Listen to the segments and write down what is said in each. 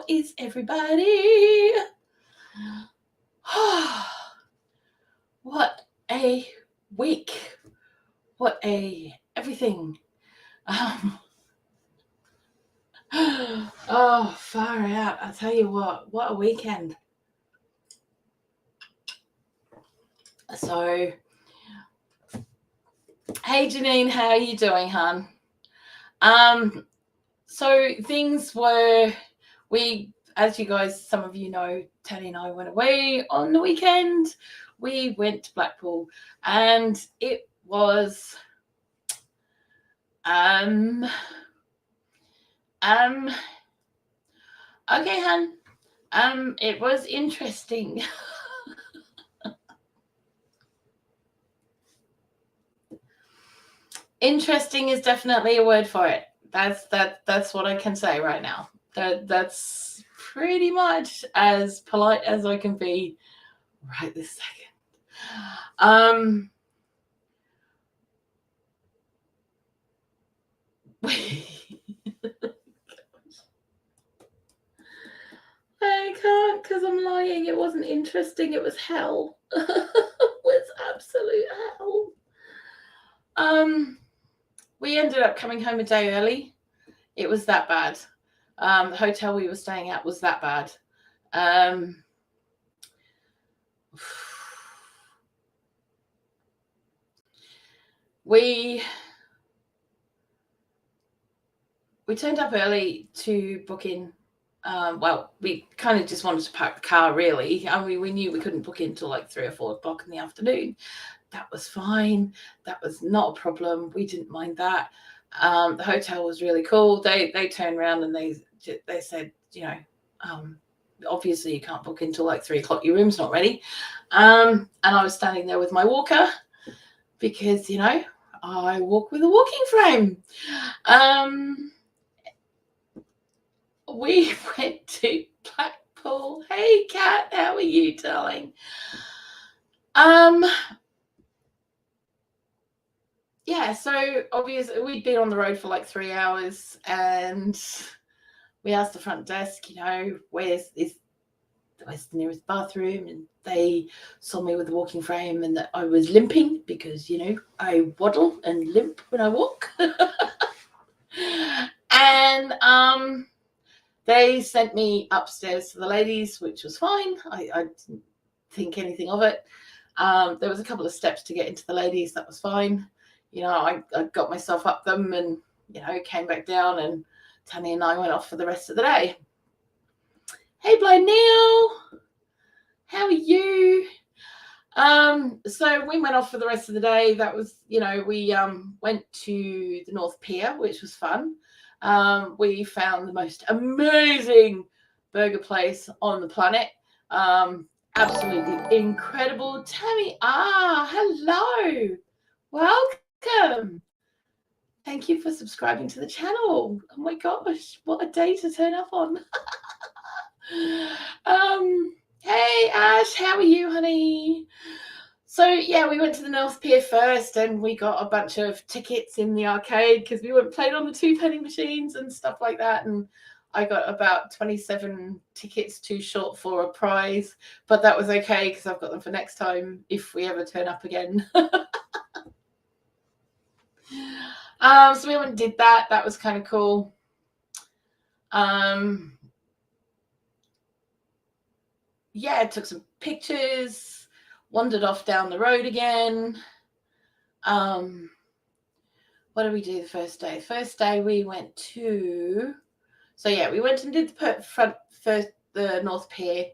is everybody? What a week. What a everything. Oh, far out. I tell you what a weekend. So, hey Janine, how are you doing, hon? So things were, as you guys, some of you know, Tanny and I went away on the weekend. We went to Blackpool and it was okay, hon. It was interesting. Interesting is definitely a word for it. That's what I can say right now. That's pretty much as polite as I can be right this second. I can't because I'm lying. It wasn't interesting. It was hell. It was absolute hell. We ended up coming home a day early. It was that bad. The hotel we were staying at was that bad. We turned up early to book in. Well, we kind of just wanted to park the car, really. I mean, we knew we couldn't book in till like 3 or 4 o'clock in the afternoon. That was fine. That was not a problem. We didn't mind that. The hotel was really cool. They turned around and they said, you know, obviously you can't book until like 3 o'clock. Your room's not ready. And I was standing there with my walker because, you know, I walk with a walking frame. We went to Blackpool. Hey, Kat, how are you, darling? Yeah, so obviously we'd been on the road for like 3 hours and we asked the front desk, you know, where's the nearest bathroom, and they saw me with a walking frame and that I was limping because, you know, I waddle and limp when I walk. And they sent me upstairs to the ladies, which was fine. I didn't think anything of it. There was a couple of steps to get into the ladies. That was fine. You know, I got myself up them and, you know, came back down, and Tanny and I went off for the rest of the day. Hey, Blind Neil. How are you? So we went off for the rest of the day. That was, you know, we went to the North Pier, which was fun. We found the most amazing burger place on the planet. Absolutely incredible. Tammy, hello. Welcome. Thank you for subscribing to the channel. Oh my gosh, what a day to turn up on. Hey Ash, how are you, honey? So yeah, we went to the North Pier first and we got a bunch of tickets in the arcade because we went playing on the 2-penny machines and stuff like that. And I got about 27 tickets too short for a prize, but that was okay because I've got them for next time if we ever turn up again. So we went and did that. That was kind of cool. Yeah, took some pictures, wandered off down the road again. What did we do the first day? First day we went to, so yeah, we went and did the North Pier,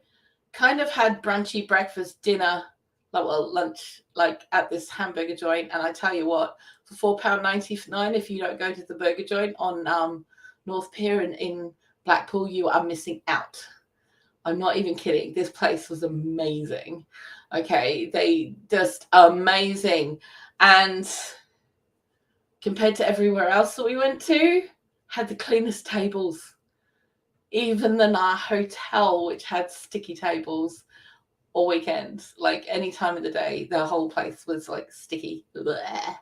kind of had brunchy breakfast, dinner, lunch, like at this hamburger joint. And I tell you what, for £4.99, if you don't go to the burger joint on North Pier in Blackpool, you are missing out. I'm not even kidding. This place was amazing. Okay, they just amazing. And compared to everywhere else that we went to, had the cleanest tables, even than our hotel, which had sticky tables all weekend. Like any time of the day, the whole place was like sticky, bleh,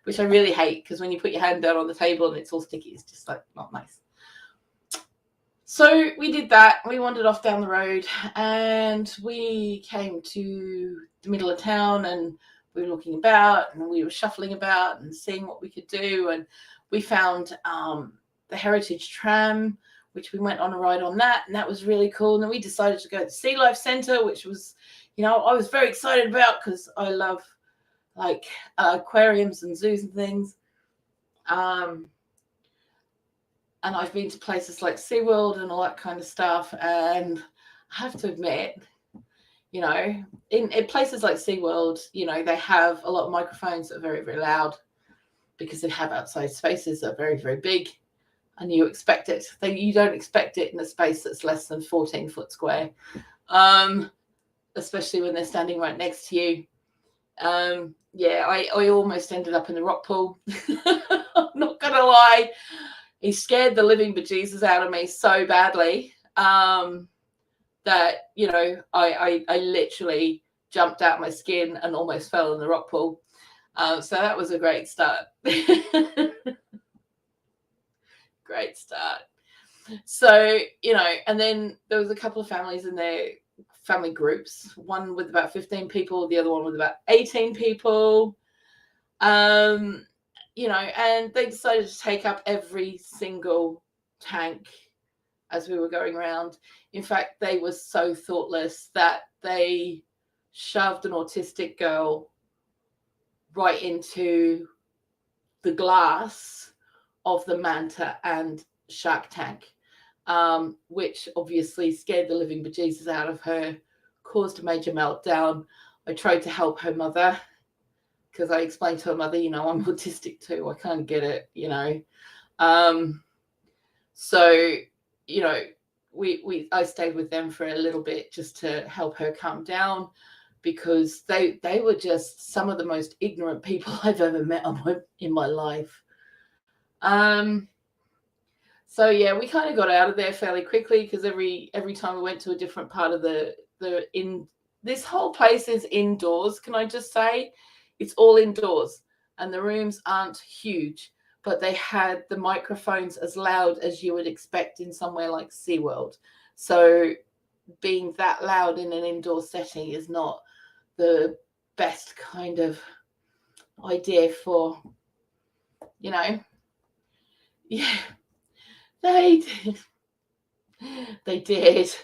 which I really hate because when you put your hand down on the table and it's all sticky, it's just like not nice. So we did that. We wandered off down the road and we came to the middle of town, and we were looking about and we were shuffling about and seeing what we could do. And we found the Heritage Tram, which we went on a ride on that, and that was really cool. And then we decided to go to the Sea Life Centre, which was, I was very excited about because I love like aquariums and zoos and things. And I've been to places like SeaWorld and all that kind of stuff. And I have to admit, in places like SeaWorld, they have a lot of microphones that are very, very loud because they have outside spaces that are very, very big. And you expect it. You don't expect it in a space that's less than 14 foot square, especially when they're standing right next to you. I almost ended up in the rock pool. I'm not going to lie. He scared the living bejesus out of me so badly that, I literally jumped out my skin and almost fell in the rock pool. So that was a great start. Great start. So, and then there was a couple of families in there, family groups, one with about 15 people, the other one with about 18 people. And they decided to take up every single tank as we were going around. In fact, they were so thoughtless that they shoved an autistic girl right into the glass of the manta and shark tank, which obviously scared the living bejesus out of her, caused a major meltdown. I tried to help her mother because I explained to her mother, I'm autistic too. I can't get it, So, I stayed with them for a little bit just to help her calm down, because they were just some of the most ignorant people I've ever met in my life. So yeah, we kind of got out of there fairly quickly because every time we went to a different part of this whole place is indoors. Can I just say, it's all indoors, and the rooms aren't huge, but they had the microphones as loud as you would expect in somewhere like SeaWorld. So being that loud in an indoor setting is not the best kind of idea for, yeah, they did.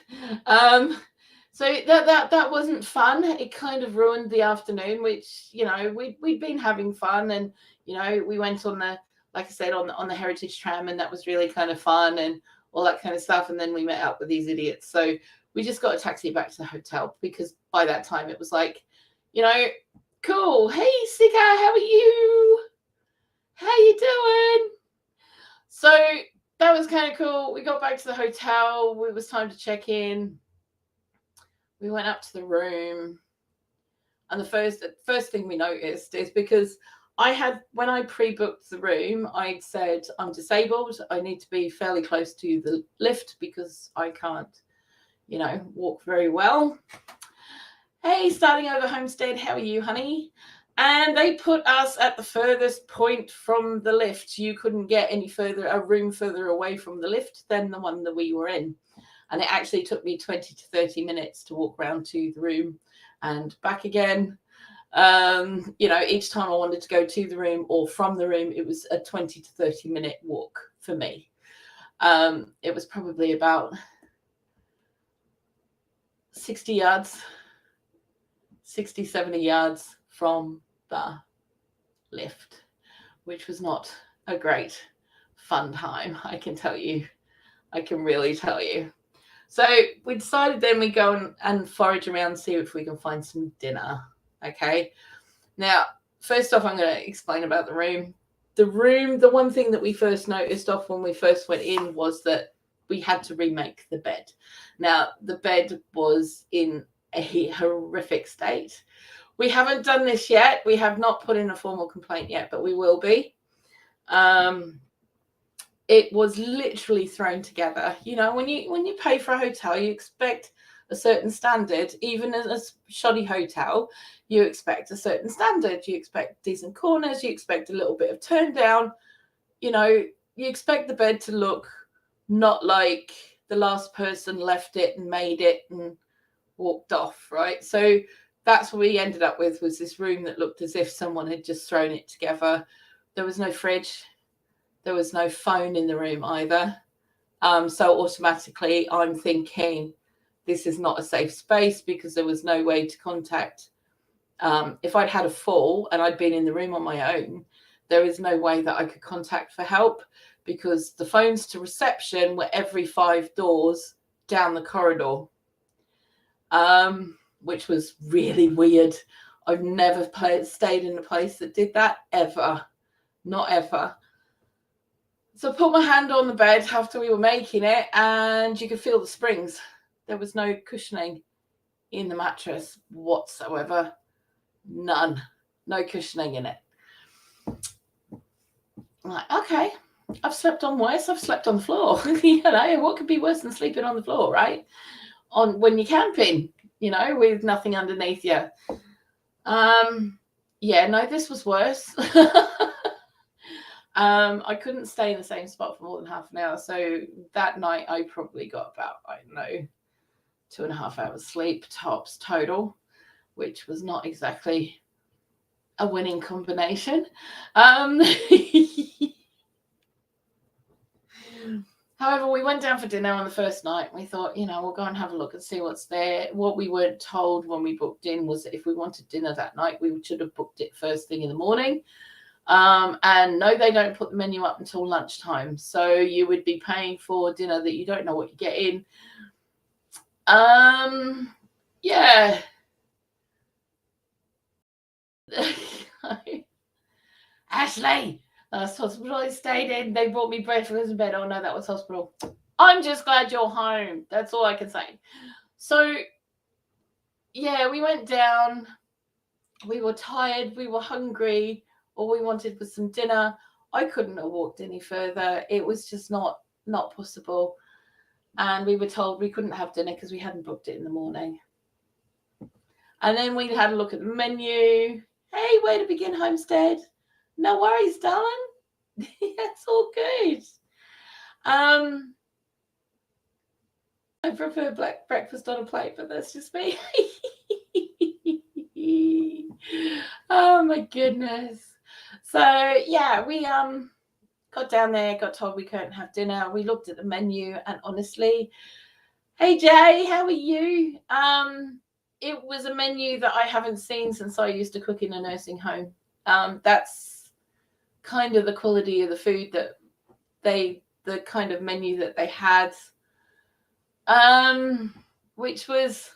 So that wasn't fun. It kind of ruined the afternoon, which, we'd been having fun, and, we went on like I said, on the Heritage Tram, and that was really kind of fun and all that kind of stuff. And then we met up with these idiots. So we just got a taxi back to the hotel, because by that time it was like, cool. Hey, Sika, how are you? How you doing? So that was kind of cool. We got back to the hotel. It was time to check in. We went up to the room. And the first thing we noticed is, because when I pre-booked the room, I'd said, I'm disabled. I need to be fairly close to the lift because I can't, walk very well. Hey, starting over Homestead, how are you, honey? And they put us at the furthest point from the lift. You couldn't get a room further away from the lift than the one that we were in. And it actually took me 20 to 30 minutes to walk around to the room and back again. Each time I wanted to go to the room or from the room, it was a 20 to 30 minute walk for me. It was probably about 60, 70 yards from the lift, which was not a great fun time, I can tell you. I can really tell you. So we decided then we go and forage around, see if we can find some dinner. Okay. Now, first off, I'm going to explain about the room. The one thing that we first noticed off when we first went in was that we had to remake the bed. Now, the bed was in a horrific state. We haven't done this yet. We have not put in a formal complaint yet, but we will be. It was literally thrown together. When you pay for a hotel, you expect a certain standard. Even in a shoddy hotel, you expect a certain standard. You expect decent corners. You expect a little bit of turn down. You expect the bed to look not like the last person left it and made it and walked off, right? So that's what we ended up with, was this room that looked as if someone had just thrown it together. There was no fridge. There was no phone in the room either. So automatically I'm thinking this is not a safe space, because there was no way to contact. If I'd had a fall and I'd been in the room on my own, there is no way that I could contact for help, because the phones to reception were every 5 doors down the corridor, which was really weird. I've never stayed in a place that did that ever. Not ever. So I put my hand on the bed after we were making it, and you could feel the springs. There was no cushioning in the mattress whatsoever. None. No cushioning in it. I'm like, okay, I've slept on worse. I've slept on the floor. You know, what could be worse than sleeping on the floor, right? When you're camping, you know, with nothing underneath you. Yeah, no, this was worse. I couldn't stay in the same spot for more than half an hour. So that night I probably got about, I don't know, 2.5 hours sleep tops total, which was not exactly a winning combination. However, we went down for dinner on the first night. We thought, you know, we'll go and have a look and see what's there. What we weren't told when we booked in was that if we wanted dinner that night, we should have booked it first thing in the morning. And no, they don't put the menu up until lunchtime. So you would be paying for dinner that you don't know what you're getting. Yeah. Ashley, last hospital I stayed in, they brought me breakfast in bed. Oh no, that was hospital. I'm just glad you're home. That's all I can say. So yeah, we went down. We were tired. We were hungry. All we wanted was some dinner. I couldn't have walked any further. It was just not possible. And we were told we couldn't have dinner because we hadn't booked it in the morning. And then we had a look at the menu. Hey, way to begin homestead. No worries, darling. It's all good. I prefer black breakfast on a plate, but that's just me. Oh my goodness. So yeah, we got down there, got told we couldn't have dinner. We looked at the menu, and honestly, hey Jay, how are you? It was a menu that I haven't seen since I used to cook in a nursing home. That's kind of the quality of the food that the kind of menu that they had, which was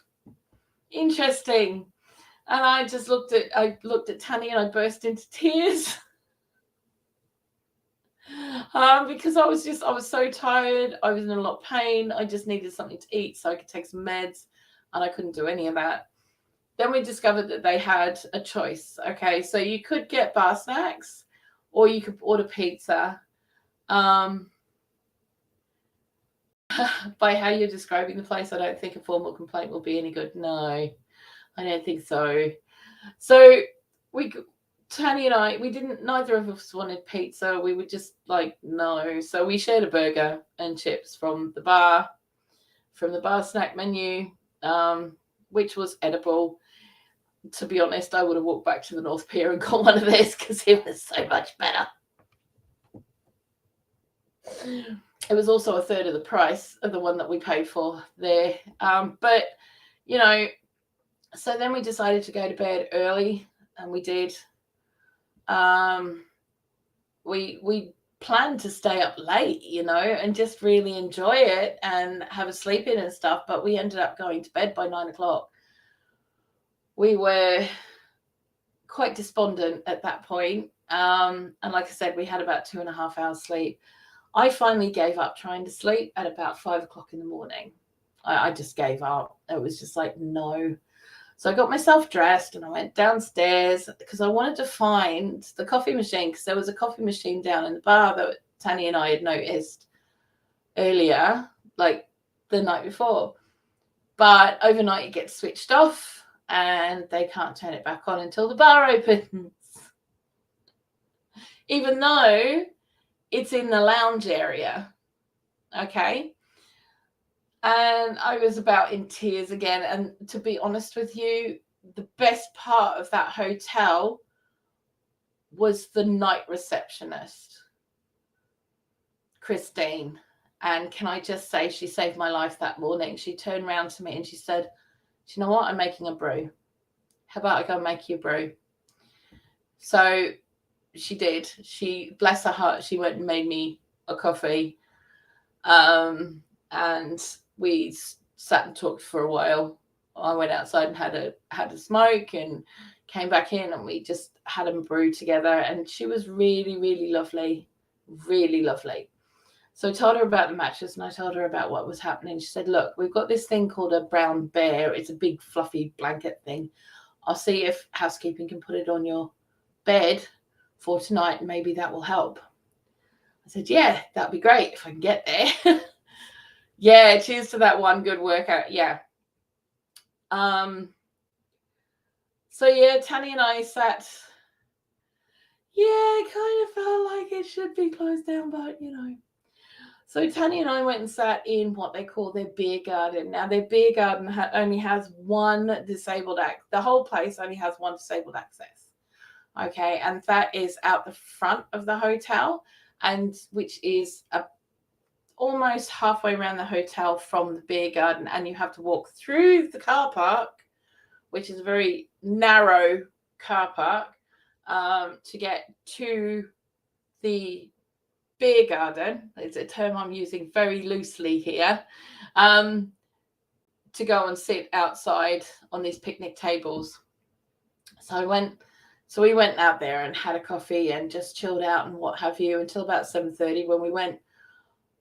interesting. And I looked at Tanny and I burst into tears. Because I was so tired. I was in a lot of pain. I just needed something to eat so I could take some meds, and I couldn't do any of that. Then we discovered that they had a choice. Okay, so you could get bar snacks or you could order pizza. By how you're describing the place, I don't think a formal complaint will be any good. No, I don't think so. So Tanny and I, neither of us wanted pizza. We were just like, no. So we shared a burger and chips from the bar snack menu, which was edible. To be honest, I would have walked back to the North Pier and got one of this because it was so much better. It was also a third of the price of the one that we paid for there. But, you know, so then we decided to go to bed early, and we did. We planned to stay up late, you know, and just really enjoy it and have a sleep in and stuff. But we ended up going to bed by 9 o'clock. We were quite despondent at that point. And like I said, we had about 2.5 hours sleep. I finally gave up trying to sleep at about 5 o'clock in the morning. I just gave up. It was just like, no. So I got myself dressed and I went downstairs because I wanted to find the coffee machine, because there was a coffee machine down in the bar that Tanny and I had noticed earlier, like the night before. But overnight it gets switched off and they can't turn it back on until the bar opens. Even though it's in the lounge area. Okay. And I was about in tears again. And to be honest with you, the best part of that hotel was the night receptionist, Christine. And can I just say, she saved my life that morning. She turned around to me and she said, "Do you know what? I'm making a brew. How about I go and make you a brew?" So she did. She, bless her heart, she went and made me a coffee. And we sat and talked for a while. I went outside and had a smoke and came back in, and we just had a brew together. And she was really, really lovely, really lovely. So I told her about the mattress and I told her about what was happening. She said, "Look, we've got this thing called a brown bear. It's a big fluffy blanket thing. I'll see if housekeeping can put it on your bed for tonight, and maybe that will help." I said, "Yeah, that'd be great if I can get there." Yeah, cheers to that one good workout. Yeah. So yeah, Tanny and I sat. Yeah, it kind of felt like it should be closed down, but you know. So Tanny and I went and sat in what they call their beer garden. Now their beer garden only has one disabled the whole place only has one disabled access. Okay, and that is out the front of the hotel, and which is almost halfway around the hotel from the beer garden, and you have to walk through the car park, which is a very narrow car park, to get to the beer garden. It's a term I'm using very loosely here, to go and sit outside on these picnic tables. So we went out there and had a coffee and just chilled out and what have you until about 7:30, when we went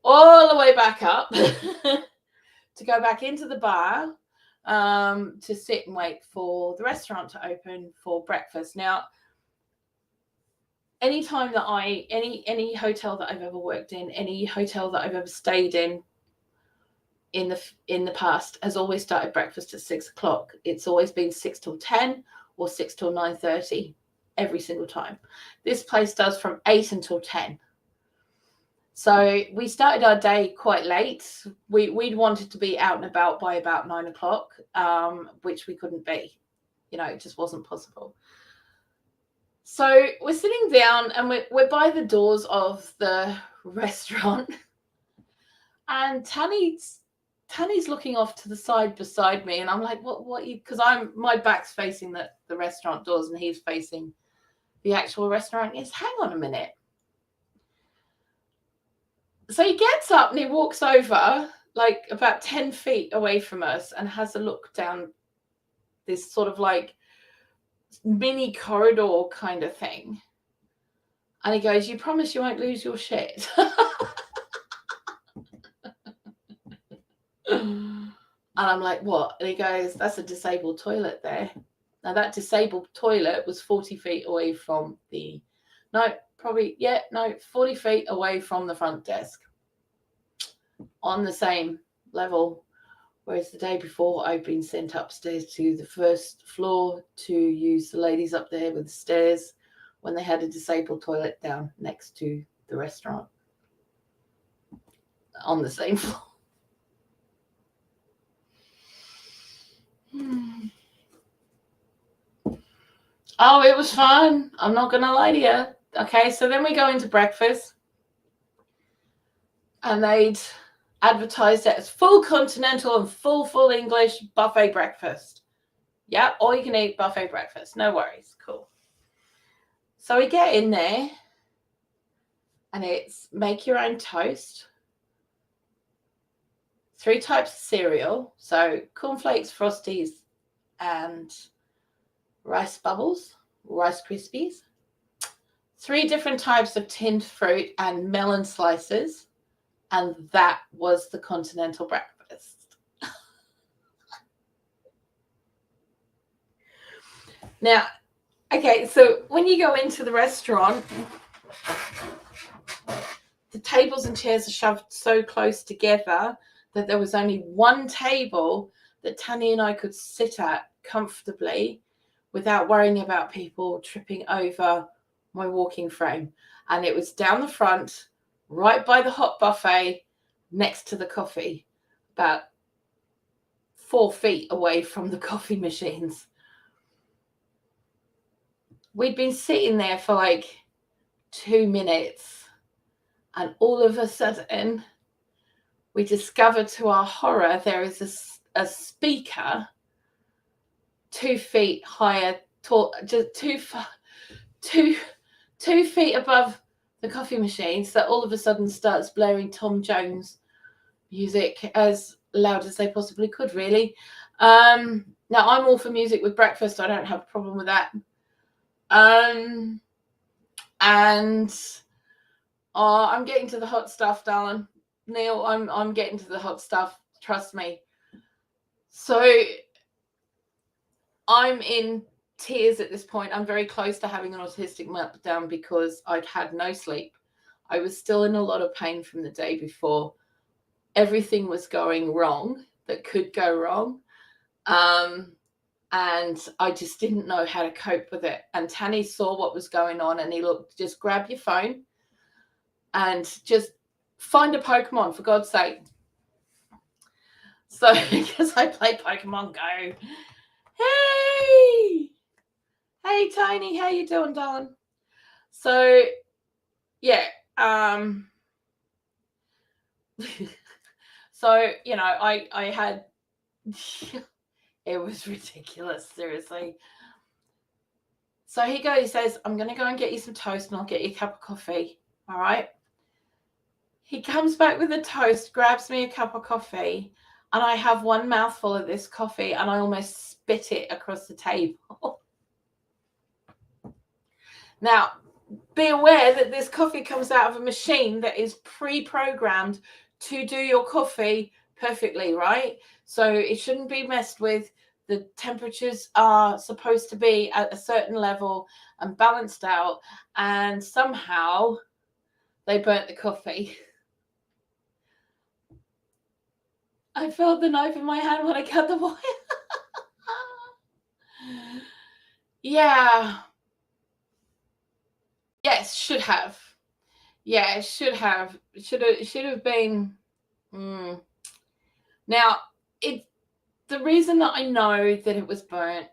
all the way back up to go back into the bar, to sit and wait for the restaurant to open for breakfast. Now, anytime that any hotel that I've ever worked in, any hotel that I've ever stayed in the past has always started breakfast at 6 o'clock. It's always been 6 till 10 or 6 till 9:30 every single time. This place does from 8 until 10. So we started our day quite late. We'd wanted to be out and about by about 9 o'clock, which we couldn't be. You know, it just wasn't possible. So we're sitting down and we're by the doors of the restaurant, and Tanny's looking off to the side beside me, and I'm like, what you, because my back's facing the restaurant doors and he's facing the actual restaurant. Is, hang on a minute. So he gets up and he walks over like about 10 feet away from us and has a look down this sort of like mini corridor kind of thing. And he goes, "You promise you won't lose your shit?" And I'm like, "What?" And he goes, "That's a disabled toilet there." Now that disabled toilet was 40 feet away from 40 feet away from the front desk, on the same level. Whereas the day before, I'd been sent upstairs to the first floor to use the ladies up there with the stairs when they had a disabled toilet down next to the restaurant on the same floor. Oh, it was fun. I'm not going to lie to you. Okay, so then we go into breakfast, and they'd advertised it as full continental and full English buffet breakfast. Yeah, all you can eat buffet breakfast. No worries. Cool. So we get in there, and it's make your own toast, 3 types of cereal, so cornflakes, Frosties, and rice bubbles, Rice Krispies, 3 different types of tinned fruit and melon slices, and that was the continental breakfast. Now, okay, so when you go into the restaurant, the tables and chairs are shoved so close together that there was only one table that Tanny and I could sit at comfortably without worrying about people tripping over my walking frame. And it was down the front, right by the hot buffet, next to the coffee, about 4 feet away from the coffee machines. We'd been sitting there for like 2 minutes, and all of a sudden we discovered to our horror there is a speaker 2 feet higher, just 2 feet above the coffee machines, that all of a sudden starts blaring Tom Jones music as loud as they possibly could, really. Now, I'm all for music with breakfast. I don't have a problem with that. And I'm getting to the hot stuff, darling. Neil, I'm getting to the hot stuff. Trust me. So I'm in tears at this point. I'm very close to having an autistic meltdown because I'd had no sleep. I was still in a lot of pain from the day before. Everything was going wrong that could go wrong. And I just didn't know how to cope with it. And Tanny saw what was going on and he looked, just grab your phone and just find a Pokemon, for God's sake. So, because I play Pokemon Go. Hey, Tiny, how you doing, darling? So, yeah. So, you know, I had... It was ridiculous, seriously. So he says, I'm going to go and get you some toast and I'll get you a cup of coffee. All right. He comes back with a toast, grabs me a cup of coffee, and I have one mouthful of this coffee and I almost spit it across the table. Now, be aware that this coffee comes out of a machine that is pre-programmed to do your coffee perfectly, right? So it shouldn't be messed with. The temperatures are supposed to be at a certain level and balanced out, and somehow they burnt the coffee. I felt the knife in my hand when I cut the wire. Yeah. Yes, should have. Yeah, it should have. It should have been. Now, the reason that I know that it was burnt,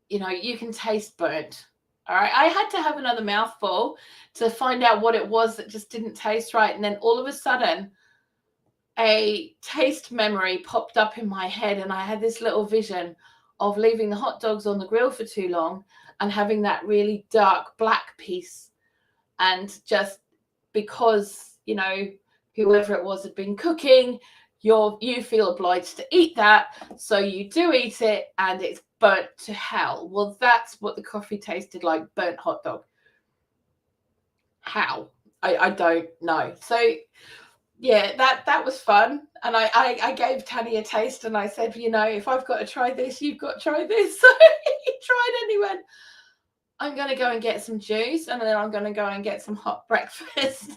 you know, you can taste burnt. All right. I had to have another mouthful to find out what it was that just didn't taste right. And then all of a sudden, a taste memory popped up in my head, and I had this little vision of leaving the hot dogs on the grill for too long and having that really dark black piece. And just because, you know, whoever it was had been cooking, you feel obliged to eat that, so you do eat it, and it's burnt to hell. Well, that's what the coffee tasted like, burnt hot dog. How? I don't know. So yeah, that was fun. And I gave Tanny a taste, and I said, you know, if I've got to try this, you've got to try this. So he tried and he went, I'm going to go and get some juice, and then I'm going to go and get some hot breakfast.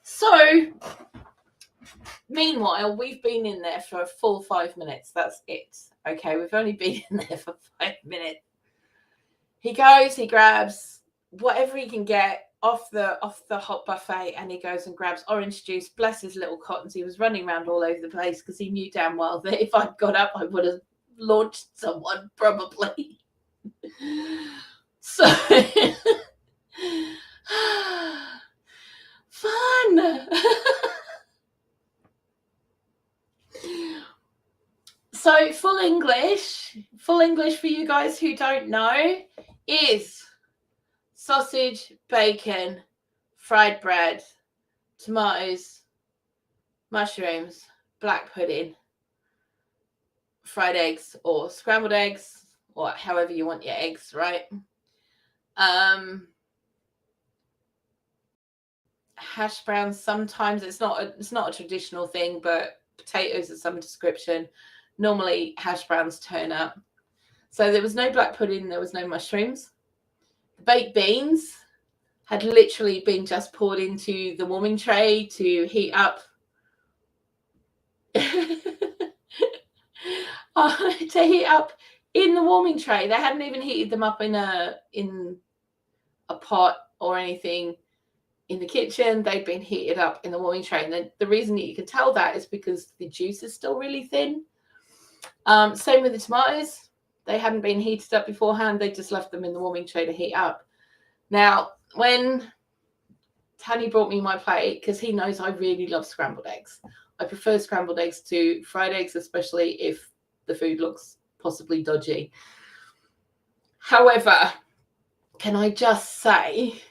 So, meanwhile, we've been in there for a full 5 minutes. That's it. Okay, we've only been in there for 5 minutes. He goes, he grabs whatever he can get off the hot buffet, and he goes and grabs orange juice. Bless his little cottons. He was running around all over the place because he knew damn well that if I'd got up, I would have launched someone, probably. So fun. So full English for you guys who don't know is sausage, bacon, fried bread, tomatoes, mushrooms, black pudding, fried eggs or scrambled eggs, or however you want your eggs, right? Hash browns, sometimes it's not a traditional thing, but potatoes of some description. Normally hash browns turn up. So there was no black pudding, there was no mushrooms. The baked beans had literally been just poured into the warming tray to heat up. To heat up in the warming tray. They hadn't even heated them up in a pot or anything. in the kitchen. They'd been heated up in the warming tray. And the reason that you can tell that is because the juice is still really thin. Same with the tomatoes. They hadn't been heated up beforehand. They just left them in the warming tray to heat up. Now, when Tanny brought me my plate, because he knows I really love scrambled eggs. I prefer scrambled eggs to fried eggs, especially if the food looks possibly dodgy. However, can I just say,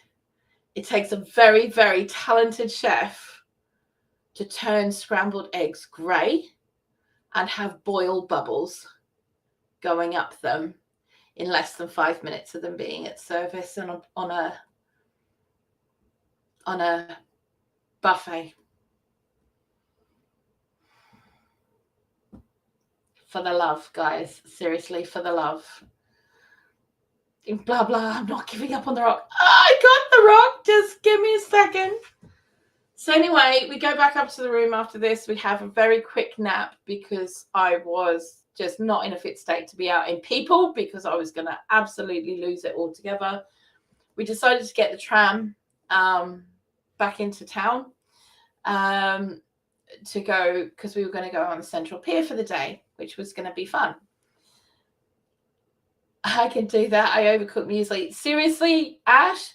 it takes a very, very talented chef to turn scrambled eggs grey and have boil bubbles going up them in less than 5 minutes of them being at service and on a buffet. For the love, guys. Seriously, for the love. Blah, blah. I'm not giving up on the rock. I got the rock. Just give me a second. So anyway, we go back up to the room after this. We have a very quick nap because I was just not in a fit state to be out in people because I was going to absolutely lose it altogether. We decided to get the tram back into town to go, because we were going to go on the Central Pier for the day, which was going to be fun. I can do that. I overcook muesli. Seriously, Ash,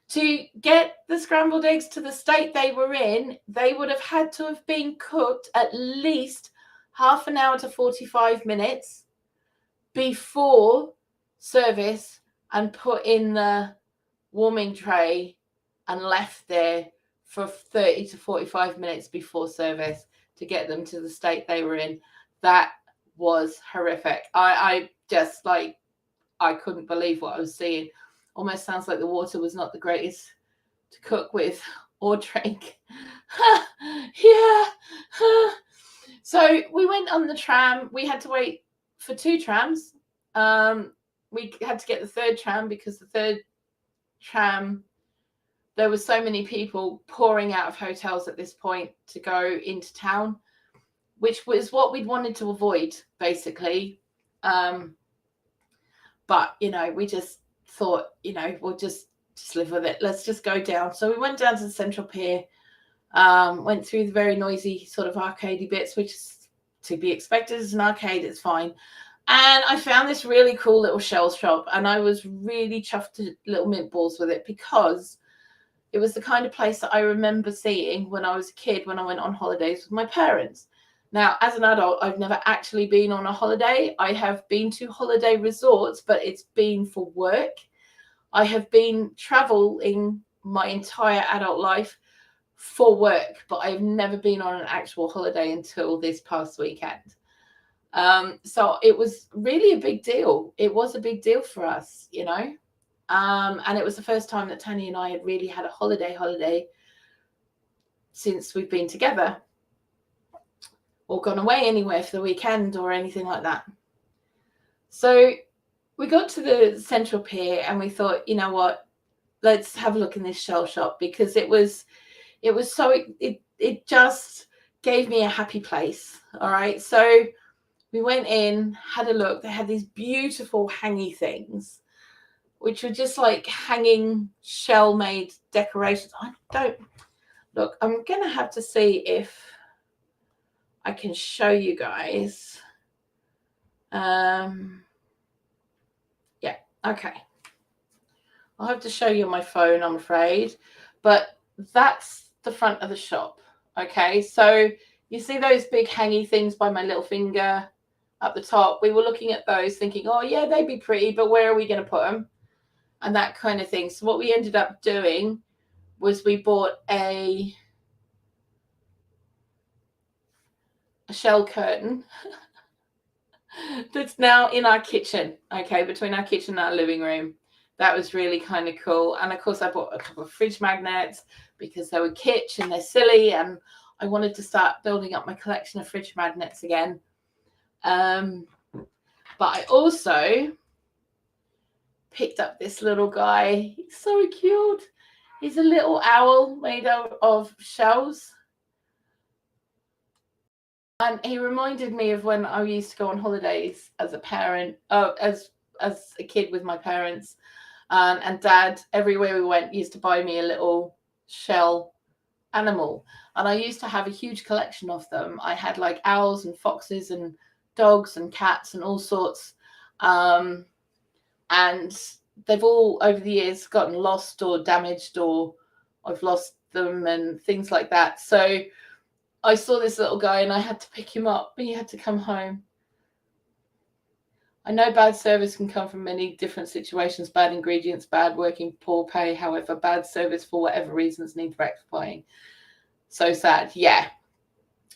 to get the scrambled eggs to the state they were in, they would have had to have been cooked at least half an hour to 45 minutes before service and put in the warming tray and left there for 30 to 45 minutes before service to get them to the state they were in. That was horrific. I just like, I couldn't believe what I was seeing. Almost sounds like the water was not the greatest to cook with or drink. Yeah. So we went on the tram. We had to wait for 2 trams. We had to get the 3rd tram because the 3rd tram, there were so many people pouring out of hotels at this point to go into town, which was what we'd wanted to avoid, basically. But, you know, we just thought, you know, we'll just live with it. Let's just go down. So we went down to the Central Pier, went through the very noisy sort of arcadey bits, which is to be expected as an arcade. It's fine. And I found this really cool little shell shop, and I was really chuffed to little mint balls with it because it was the kind of place that I remember seeing when I was a kid, when I went on holidays with my parents. Now, as an adult, I've never actually been on a holiday. I have been to holiday resorts, but it's been for work. I have been traveling my entire adult life for work, but I've never been on an actual holiday until this past weekend. So it was really a big deal. It was a big deal for us, you know. And it was the first time that Tanny and I had really had a holiday since we've been together or gone away anywhere for the weekend or anything like that. So we got to the Central Pier and we thought, you know what, let's have a look in this shell shop, because it just gave me a happy place. All right. So we went in, had a look. They had these beautiful hangy things, which were just like hanging shell-made decorations. I'm going to have to see if I can show you guys. Yeah, okay. I'll have to show you on my phone, I'm afraid. But that's the front of the shop. Okay, so you see those big hangy things by my little finger up the top? We were looking at those thinking, oh, yeah, they'd be pretty, but where are we going to put them? And that kind of thing. So what we ended up doing was we bought a shell curtain that's now in our kitchen, okay, between our kitchen and our living room. That was really kind of cool. And of course, I bought a couple of fridge magnets because they were kitsch and they're silly, and I wanted to start building up my collection of fridge magnets again. But I also picked up this little guy. He's so cute. He's a little owl made out of shells. And he reminded me of when I used to go on holidays as a parent, as a kid with my parents. And Dad, everywhere we went, used to buy me a little shell animal. And I used to have a huge collection of them. I had like owls and foxes and dogs and cats and all sorts. And they've all over the years gotten lost or damaged, or I've lost them and things like that. So I saw this little guy and I had to pick him up, but he had to come home. I know bad service can come from many different situations, bad ingredients, bad working, poor pay. However, bad service for whatever reasons needs rectifying. So sad. Yeah.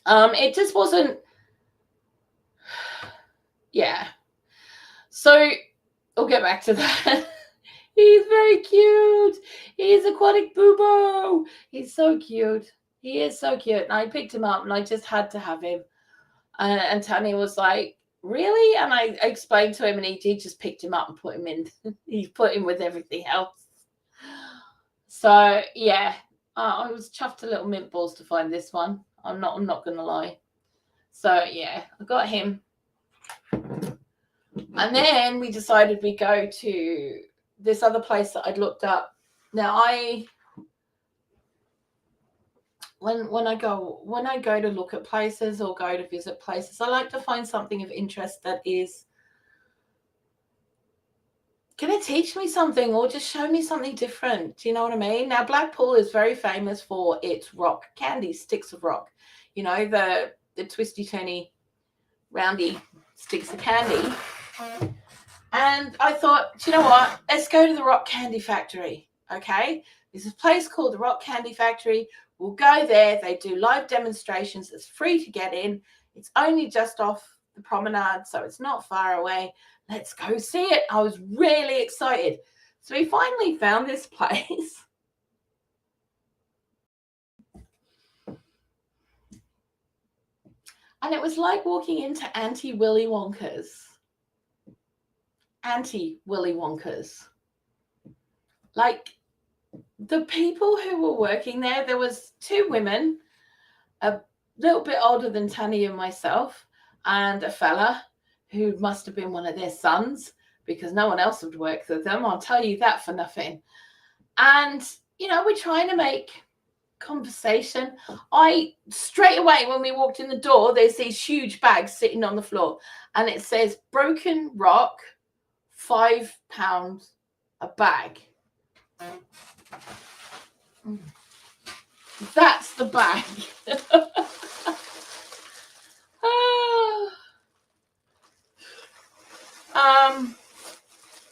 It just wasn't. Yeah. So I'll get back to that. He's very cute. He's aquatic boo-boo. He's so cute. He is so cute. And I picked him up and I just had to have him. And Tanny was like, really? And I explained to him, and he just picked him up and put him in. He put him with everything else. So yeah, I was chuffed a little mint balls to find this one. I'm not gonna lie. So yeah, I got him. And then we decided we'd go to this other place that I'd looked up. Now when I go to look at places or go to visit places, I like to find something of interest that is going to teach me something or just show me something different. Do you know what I mean? Now, Blackpool is very famous for its rock candy, sticks of rock. You know, the twisty, turny, roundy sticks of candy. And I thought, do you know what? Let's go to the Rock Candy Factory, okay? There's a place called the Rock Candy Factory. We'll go there. They do live demonstrations. It's free to get in. It's only just off the promenade, so it's not far away. Let's go see it. I was really excited. So we finally found this place. And it was like walking into Auntie Willy Wonka's. Auntie Willy Wonka's. Like, the people who were working there was two women, a little bit older than Tanny and myself, and a fella who must have been one of their sons, because no one else would work with them. I'll tell you that for nothing. And, you know, we're trying to make conversation. Straight away when we walked in the door, there's these huge bags sitting on the floor, and it says broken rock, £5 a bag. That's the bag.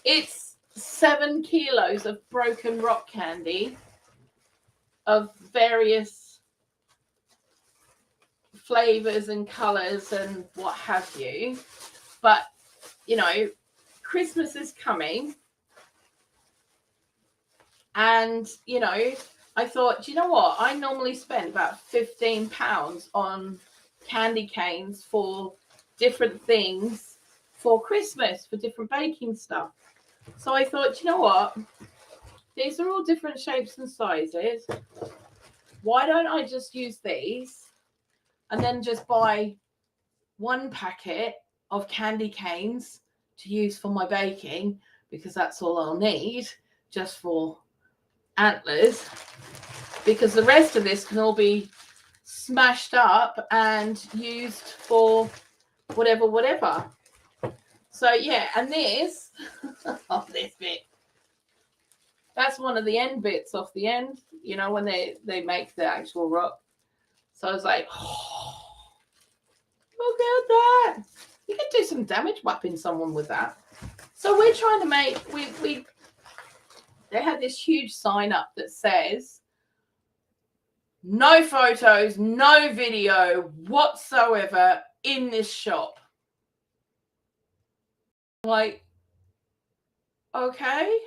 It's 7 kilos of broken rock candy of various flavors and colors and what have you. But, you know, Christmas is coming. And, you know, I thought, do you know what? I normally spend about £15 on candy canes for different things for Christmas, for different baking stuff. So I thought, do you know what? These are all different shapes and sizes. Why don't I just use these and then just buy one packet of candy canes to use for my baking, because that's all I'll need just for antlers, because the rest of this can all be smashed up and used for whatever. So yeah, and this oh, this bit, that's one of the end bits off the end, you know, when they make the actual rock. So I was like, oh, look at that. You could do some damage whapping someone with that. So we're trying to make, they had this huge sign up that says, no photos, no video whatsoever in this shop. Like, okay.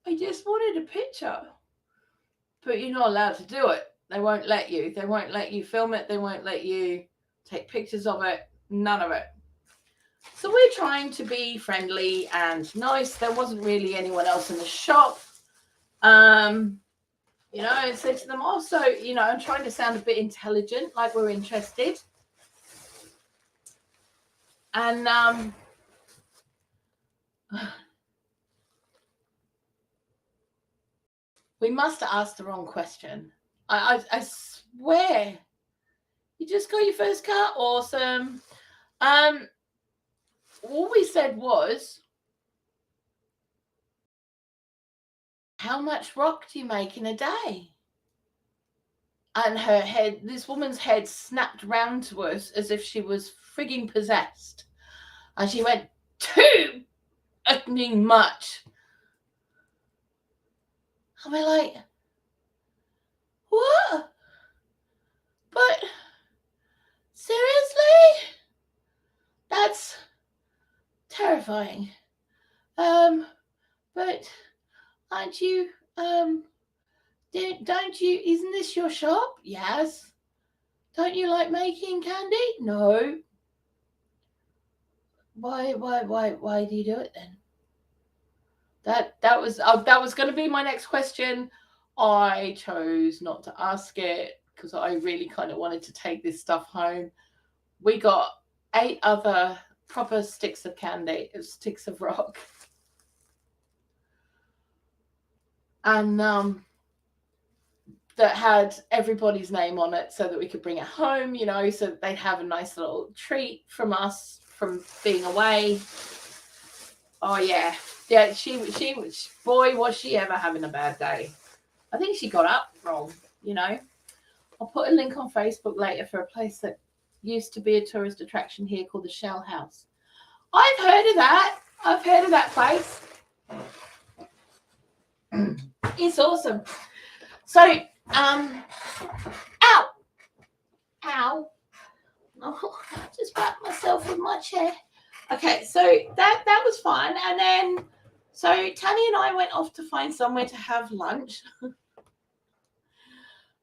I just wanted a picture. But you're not allowed to do it. They won't let you. They won't let you film it. They won't let you take pictures of it. None of it. So we're trying to be friendly and nice. There wasn't really anyone else in the shop. You know, I said to them also, you know, I'm trying to sound a bit intelligent, like we're interested. And I, We must have asked the wrong question. I swear. You just got your first car? Awesome. All we said was, how much rock do you make in a day? And her head, this woman's head snapped round to us as if she was frigging possessed. And she went, too fucking much. And we're like, what? But seriously? That's terrifying. But aren't you, don't you, isn't this your shop? Yes. Don't you like making candy? No. Why do you do it then? That was going to be my next question. I chose not to ask it because I really kind of wanted to take this stuff home. We got 8 other proper sticks of candy, sticks of rock. And that had everybody's name on it so that we could bring it home, you know, so that they'd have a nice little treat from us from being away. Oh yeah. Yeah, she was, boy, was she ever having a bad day. I think she got up wrong, you know. I'll put a link on Facebook later for a place that used to be a tourist attraction here called the Shell House. I've heard of that. I've heard of that place. It's awesome. So, ow. Oh, just whacked myself with my chair. Okay, so that was fun. And then, so Tanny and I went off to find somewhere to have lunch.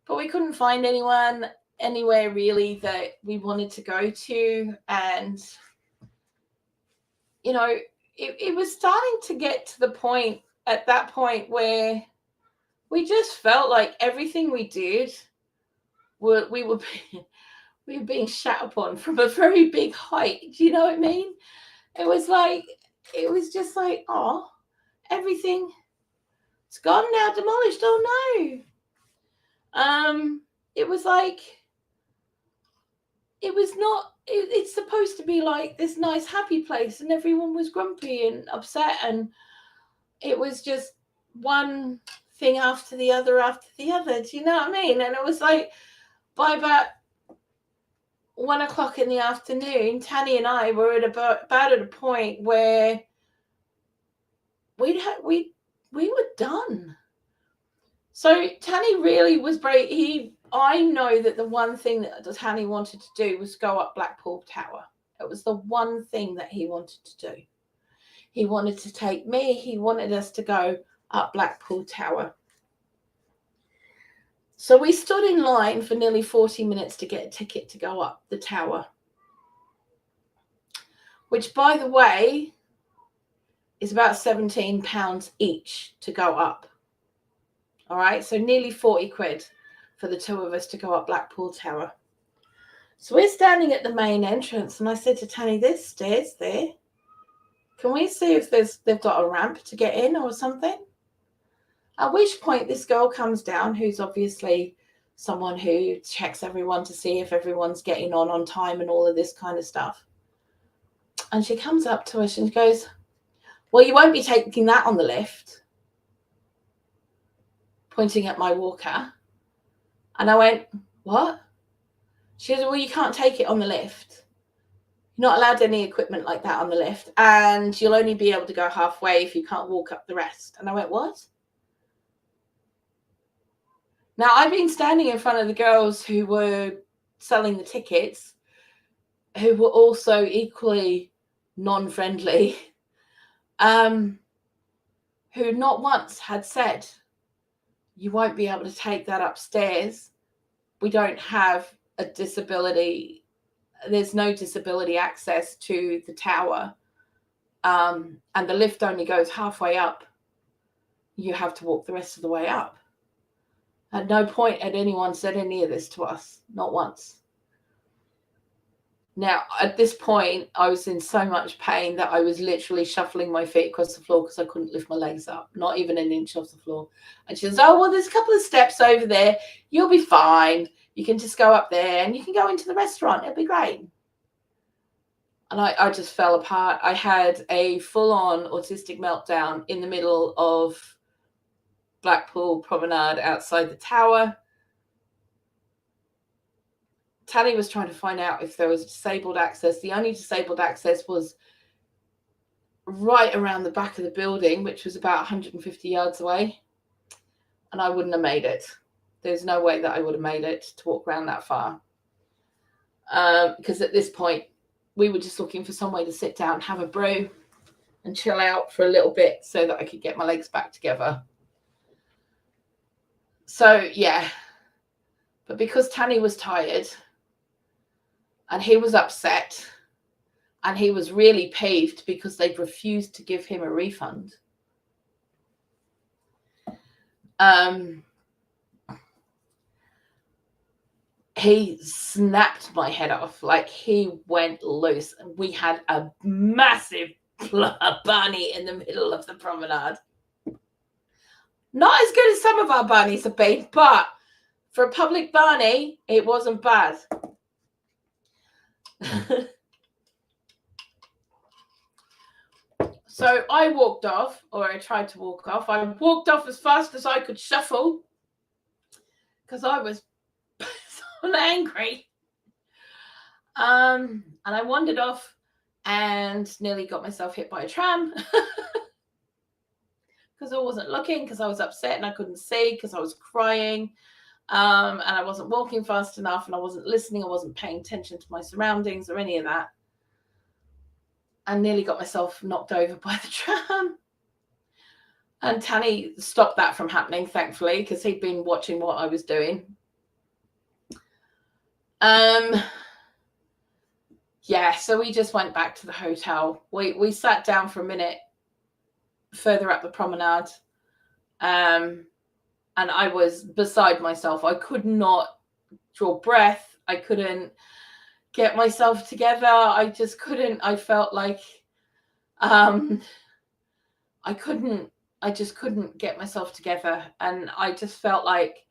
But we couldn't find anywhere really that we wanted to go to. And, you know, it was starting to get to the point at that point where we just felt like everything we did, we were being shat upon from a very big height. Do you know what I mean? It was just like, oh, everything, it's gone now, demolished. Oh no. It was like, it was not, it's supposed to be like this nice happy place, and everyone was grumpy and upset, and it was just one thing after the other. Do you know what I mean? And it was like, by about 1 o'clock in the afternoon, Tanny and I were about at a point where we were done. So Tanny really was brave. I know that the one thing that Tanny wanted to do was go up Blackpool Tower. It was the one thing that he wanted to do. He wanted to take me. He wanted us to go up Blackpool Tower. So we stood in line for nearly 40 minutes to get a ticket to go up the tower, which, by the way, is about £17 each to go up. All right, so nearly 40 quid for the two of us to go up Blackpool Tower. So we're standing at the main entrance, and I said to Tanny, there's stairs there. Can we see if they've got a ramp to get in or something? At which point this girl comes down, who's obviously someone who checks everyone to see if everyone's getting on time and all of this kind of stuff. And she comes up to us and goes, well, you won't be taking that on the lift, pointing at my walker. And I went, what? She goes, well, you can't take it on the lift. You're not allowed any equipment like that on the lift. And you'll only be able to go halfway if you can't walk up the rest. And I went, what? Now, I've been standing in front of the girls who were selling the tickets, who were also equally non-friendly, who not once had said, you won't be able to take that upstairs. We don't have a disability. There's no disability access to the tower. And the lift only goes halfway up. You have to walk the rest of the way up. At no point had anyone said any of this to us. Not once. Now, at this point, I was in so much pain that I was literally shuffling my feet across the floor because I couldn't lift my legs up, not even an inch off the floor. And she says, oh, well, there's a couple of steps over there. You'll be fine. You can just go up there and you can go into the restaurant. It'll be great. And I just fell apart. I had a full-on autistic meltdown in the middle of Blackpool Promenade outside the tower. Tanny was trying to find out if there was disabled access. The only disabled access was right around the back of the building, which was about 150 yards away. And I wouldn't have made it. There's no way that I would have made it to walk around that far. Because at this point, we were just looking for some way to sit down, have a brew, and chill out for a little bit so that I could get my legs back together. So, yeah. But because Tanny was tired, and he was upset, and he was really peeved because they'd refused to give him a refund. He snapped my head off. Like, he went loose. And we had a massive bunny in the middle of the promenade. Not as good as some of our bunnies have been, but for a public bunny, it wasn't bad. So I walked off, or I tried to walk off. I walked off as fast as I could shuffle because I was so angry. And I wandered off and nearly got myself hit by a tram because I wasn't looking, because I was upset and I couldn't see, because I was crying. And I wasn't walking fast enough, and I wasn't listening. I wasn't paying attention to my surroundings or any of that. And nearly got myself knocked over by the tram. And Tanny stopped that from happening, thankfully, because he'd been watching what I was doing. Yeah, so we just went back to the hotel. We sat down for a minute further up the promenade. And I was beside myself. I could not draw breath. I couldn't get myself together. I just couldn't. I felt like I just couldn't get myself together. And I just felt like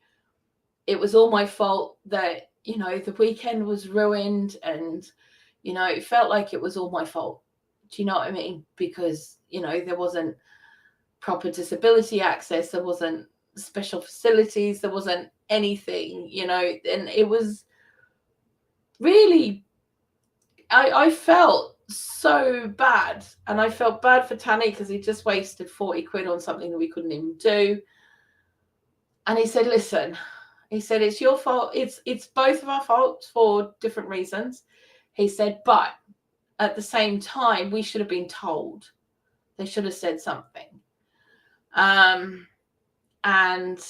it was all my fault that, you know, the weekend was ruined, and, you know, it felt like it was all my fault. Do you know what I mean? Because, you know, there wasn't proper disability access. There wasn't special facilities. There wasn't anything, you know, and it was really, I felt so bad. And I felt bad for Tanny because he just wasted 40 quid on something that we couldn't even do. And he said, listen, he said, it's your fault. It's both of our faults for different reasons. He said, but at the same time, we should have been told. They should have said something. And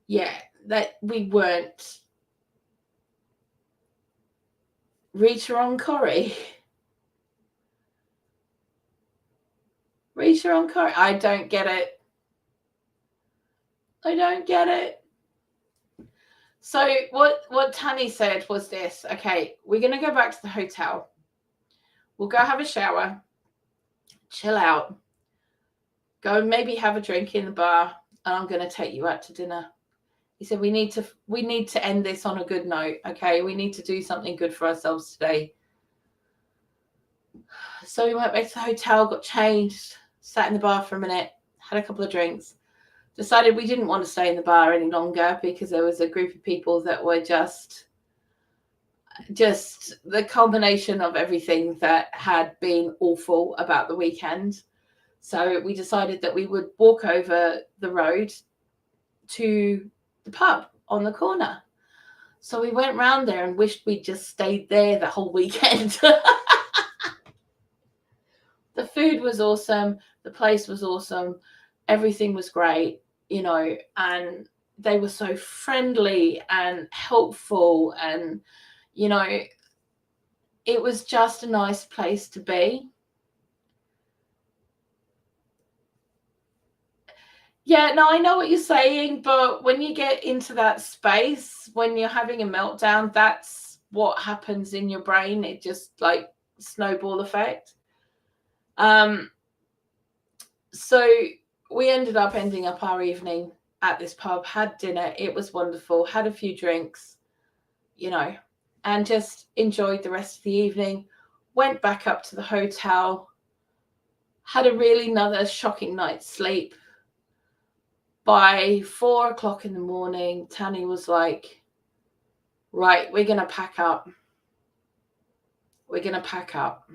yeah, that we weren't. Reach your own curry. Reach your own curry. I don't get it. I don't get it. So what Tanny said was this. Okay, we're going to go back to the hotel. We'll go have a shower. Chill out. Go and maybe have a drink in the bar. And I'm going to take you out to dinner. He said, we need to end this on a good note. Okay, we need to do something good for ourselves today. So we went back to the hotel, got changed, sat in the bar for a minute, had a couple of drinks, decided we didn't want to stay in the bar any longer because there was a group of people that were just the culmination of everything that had been awful about the weekend. So we decided that we would walk over the road to the pub on the corner. So we went round there and wished we'd just stayed there the whole weekend. The food was awesome. The place was awesome. Everything was great, you know, and they were so friendly and helpful, and, you know, it was just a nice place to be. Yeah, no, I know what you're saying, but when you get into that space, when you're having a meltdown, that's what happens in your brain. It just like snowball effect. So we ended up ending up our evening at this pub, had dinner. It was wonderful, had a few drinks, you know, and just enjoyed the rest of the evening. Went back up to the hotel, had a really another shocking night's sleep. By 4 o'clock in the morning, Tanny was like, right, we're going to pack up. We're going to pack up.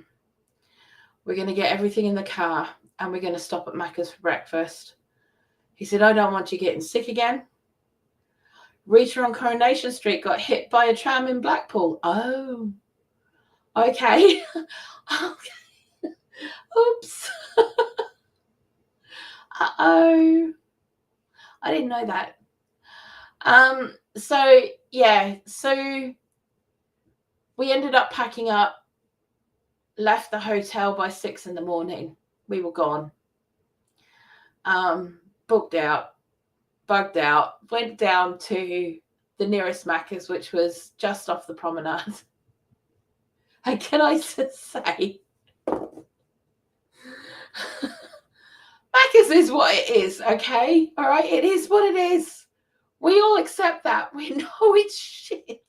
We're going to get everything in the car and we're going to stop at Macca's for breakfast. He said, I don't want you getting sick again. Rita on Coronation Street got hit by a tram in Blackpool. Oh, okay. Okay. Oops. Uh-oh. I didn't know that. So we ended up packing up, left the hotel by 6 in the morning. We were gone. Booked out, bugged out, went down to the nearest Macca's, which was just off the promenade. And can I just say, Macca's is what it is, okay? All right, it is what it is. We all accept that. We know it's shit.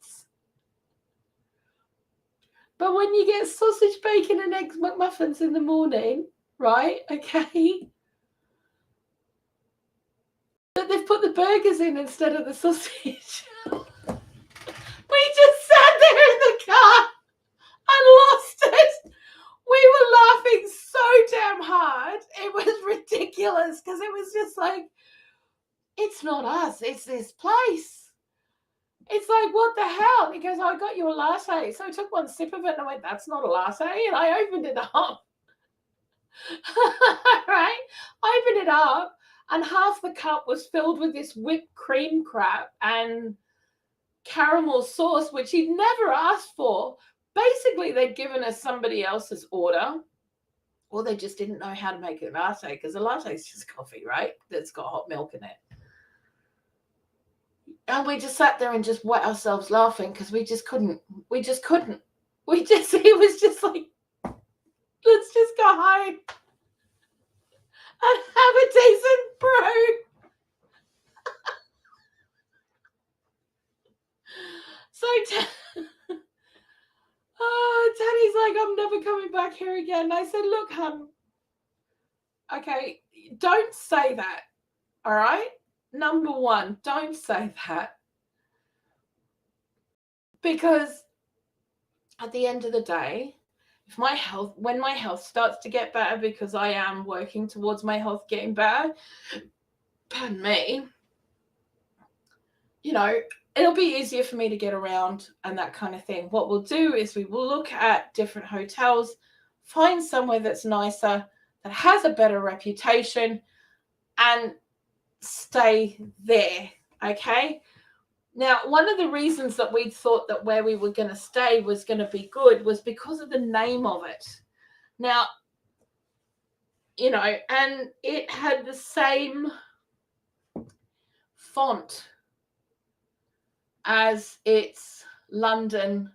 But when you get sausage, bacon, and eggs McMuffins in the morning, right? Okay. But they've put the burgers in instead of the sausage. We just sat there in the car and lost it. We were laughing so damn hard. It was ridiculous because it was just like, it's not us, it's this place. It's like, what the hell? And he goes, oh, I got you a latte. So I took one sip of it and I went, that's not a latte. And I opened it up. Right? I opened it up and half the cup was filled with this whipped cream crap and caramel sauce, which he'd never asked for. Basically, they'd given us somebody else's order, or they just didn't know how to make a latte, because a latte is just coffee, right? That's got hot milk in it. And we just sat there and just wet ourselves laughing because we just couldn't. It was just like, let's just go home and have a decent brew. So Tanny's like, I'm never coming back here again. And I said, look, hun, okay, don't say that, all right? Number one, don't say that. Because at the end of the day, when my health starts to get better, because I am working towards my health getting better, pardon me, you know, it'll be easier for me to get around and that kind of thing. What we'll do is we will look at different hotels, find somewhere that's nicer, that has a better reputation, and stay there, okay? Now, one of the reasons that we thought that where we were going to stay was going to be good was because of the name of it. Now, you know, and it had the same font as its London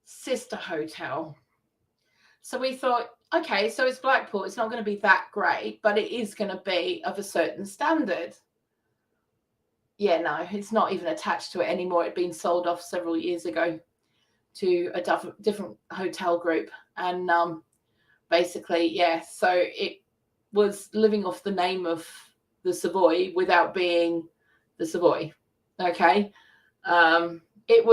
sister hotel. So we thought, okay, so it's Blackpool. It's not going to be that great, but it is going to be of a certain standard. Yeah, no, it's not even attached to it anymore. It'd been sold off several years ago to a different hotel group. And basically, yeah, so it was living off the name of the Savoy without being the Savoy. Okay. It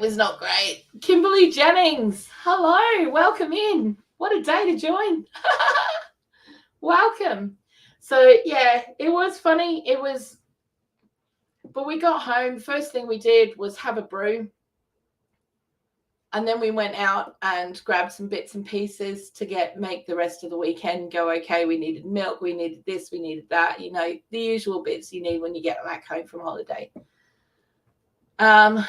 was not great. Kimberly Jennings, hello, welcome in. What a day to join. Welcome. So yeah, it was funny. But we got home. First thing we did was have a brew. And then we went out and grabbed some bits and pieces to make the rest of the weekend go okay. We needed milk, we needed this, we needed that, you know, the usual bits you need when you get back home from holiday. Littles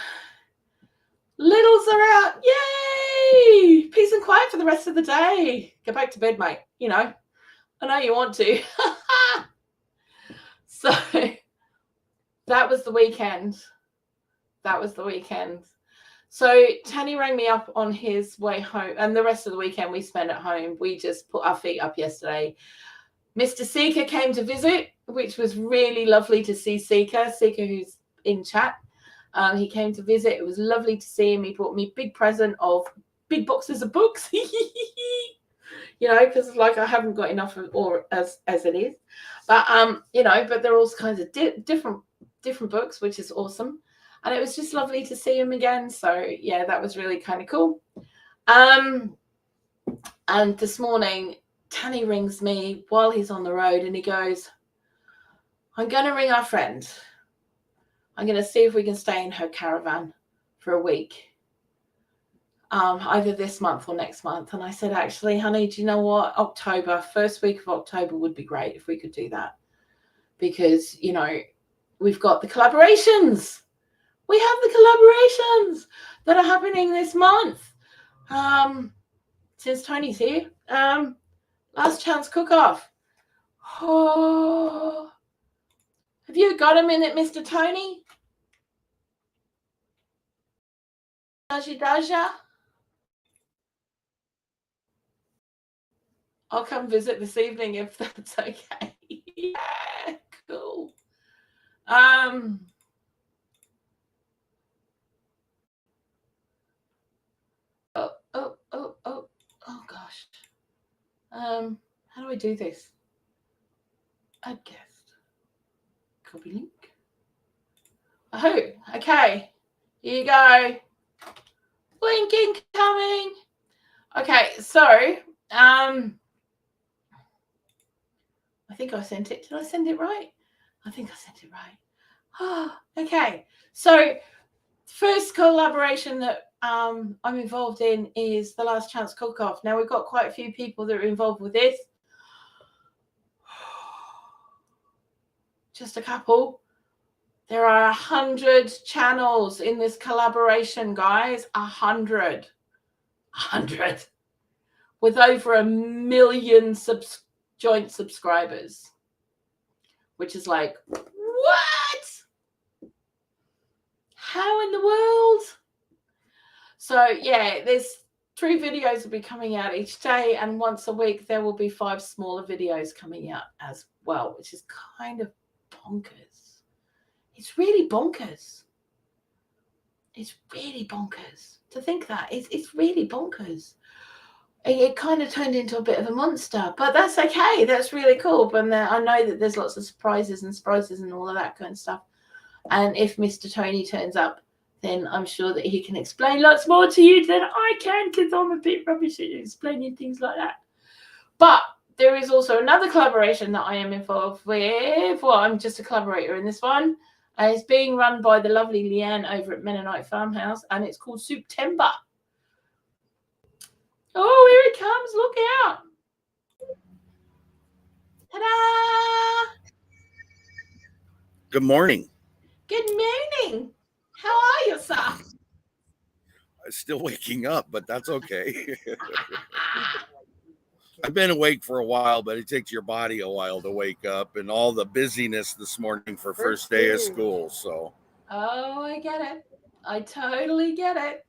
are out. Yay! Peace and quiet for the rest of the day. Go back to bed, mate. You know, I know you want to. So that was the weekend. That was the weekend. So Tanny rang me up on his way home, and the rest of the weekend we spent at home. We just put our feet up yesterday. Mr. Seeker came to visit, which was really lovely to see Seeker, who's in chat. He came to visit. It was lovely to see him. He brought me a big present of big boxes of books, you know, because like I haven't got enough of, or as it is, but you know, but there are all kinds of different books, which is awesome. And it was just lovely to see him again. So yeah, that was really kind of cool. And this morning, Tanny rings me while he's on the road and he goes, I'm going to ring our friend. I'm going to see if we can stay in her caravan for a week, either this month or next month. And I said, actually, honey, do you know what? First week of October would be great if we could do that. Because, you know, we've got the collaborations. We have the collaborations that are happening this month. Since Tony's here. Last Chance Cook-Off. Oh. Have you got a minute, Mr. Tony? Daja? I'll come visit this evening if that's okay. Yeah, cool. Oh gosh. How do I do this? Add guest. Copy link. Oh, okay. Here you go. Link incoming. Okay, so I think I sent it. Did I send it right? I think I sent it right. Oh, okay. So first collaboration that I'm involved in is the Last Chance Cook-Off. Now we've got quite a few people that are involved with this. Just a couple. There are 100 channels in this collaboration, guys. 100. With over 1 million joint subscribers. Which is like, what? How in the world? So yeah, there's 3 videos will be coming out each day, and once a week there will be 5 smaller videos coming out as well, which is kind of bonkers. It's really bonkers. It's really bonkers to think that. It's really bonkers. It kind of turned into a bit of a monster, but that's okay. That's really cool. But I know that there's lots of surprises and all of that kind of stuff. And if Mr. Tony turns up, then I'm sure that he can explain lots more to you than I can, because I'm a bit rubbish at explaining things like that. But there is also another collaboration that I am involved with. Well, I'm just a collaborator in this one. And it's being run by the lovely Leanne over at Mennonite Farmhouse, and it's called September. Oh, here it comes. Look out. Ta-da! Good morning. Good morning. How are you, sir? I'm still waking up, but that's okay. I've been awake for a while, but it takes your body a while to wake up, and all the busyness this morning for first day of school. So. Oh, I get it. I totally get it.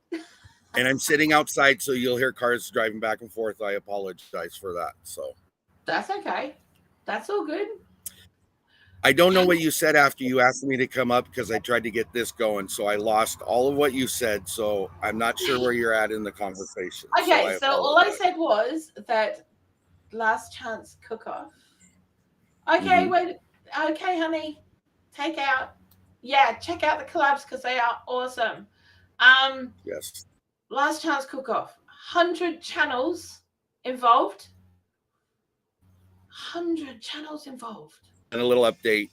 And I'm sitting outside, so you'll hear cars driving back and forth. I apologize for that. So. That's okay. That's all good. I don't know what you said after you asked me to come up, because I tried to get this going. So I lost all of what you said. So I'm not sure where you're at in the conversation. Okay, so all I said was that Last Chance Cook-Off. Okay, wait. Okay, honey. Take out. Yeah, check out the collabs because they are awesome. Yes. Last Chance Cook-Off. 100 channels involved. 100 channels involved. And a little update.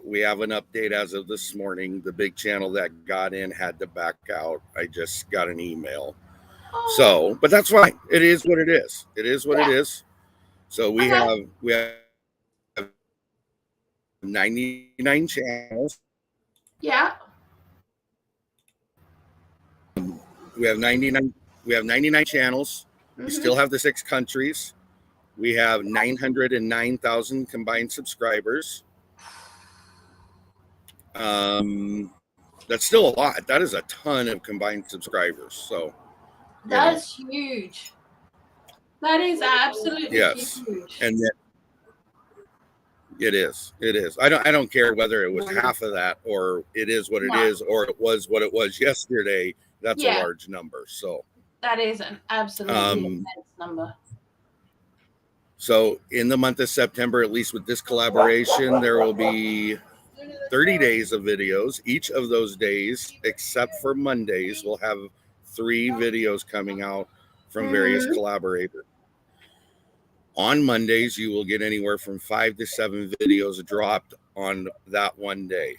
We have an update as of this morning. The big channel that got in had to back out. I just got an email. Oh. So, but that's fine. It is what it is. It is what it is. So we have 99 channels. Yeah. We have 99 channels. We still have the 6 countries. We have 909,000 combined subscribers. That's still a lot. That is a ton of combined subscribers. So That's huge. That is absolutely yes, huge. and it is. It is. I don't care whether it was half of that or it is what it is or it was what it was yesterday. That's a large number. So that is an absolutely immense number. So in the month of September, at least with this collaboration, there will be 30 days of videos. Each of those days, except for Mondays, will have 3 videos coming out from various collaborators. On Mondays, you will get anywhere from 5 to 7 videos dropped on that one day.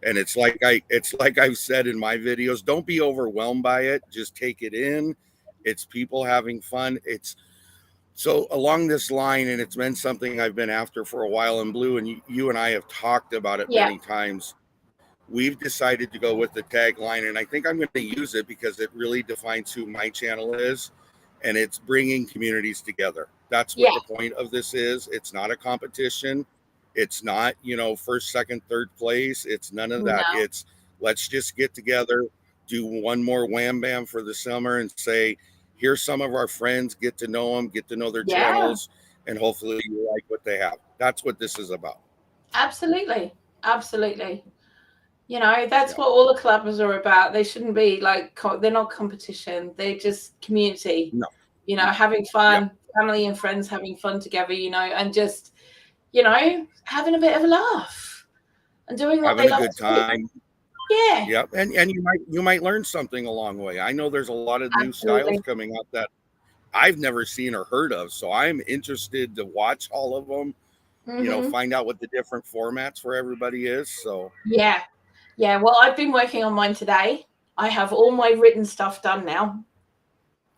And it's like I've said in my videos, don't be overwhelmed by it. Just take it in. It's people having fun. So along this line, and it's been something I've been after for a while in Blue, and you and I have talked about it many times. We've decided to go with the tagline, and I think I'm going to use it because it really defines who my channel is, and it's bringing communities together. That's what the point of this is. It's not a competition. It's not, first, second, third place. It's none of that. It's let's just get together, do one more wham bam for the summer, and say, here's some of our friends, get to know them, get to know their channels, and hopefully you like what they have. That's what this is about. Absolutely. Absolutely. That's what all the collabs are about. They shouldn't be like, they're not competition. They're just community, having fun, family and friends having fun together, and just, having a bit of a laugh and doing what they love. Having a good time. Yeah. Yep. And you might learn something along the way. I know there's a lot of new styles coming up that I've never seen or heard of. So I'm interested to watch all of them, find out what the different formats for everybody is. So yeah. Well, I've been working on mine today. I have all my written stuff done now.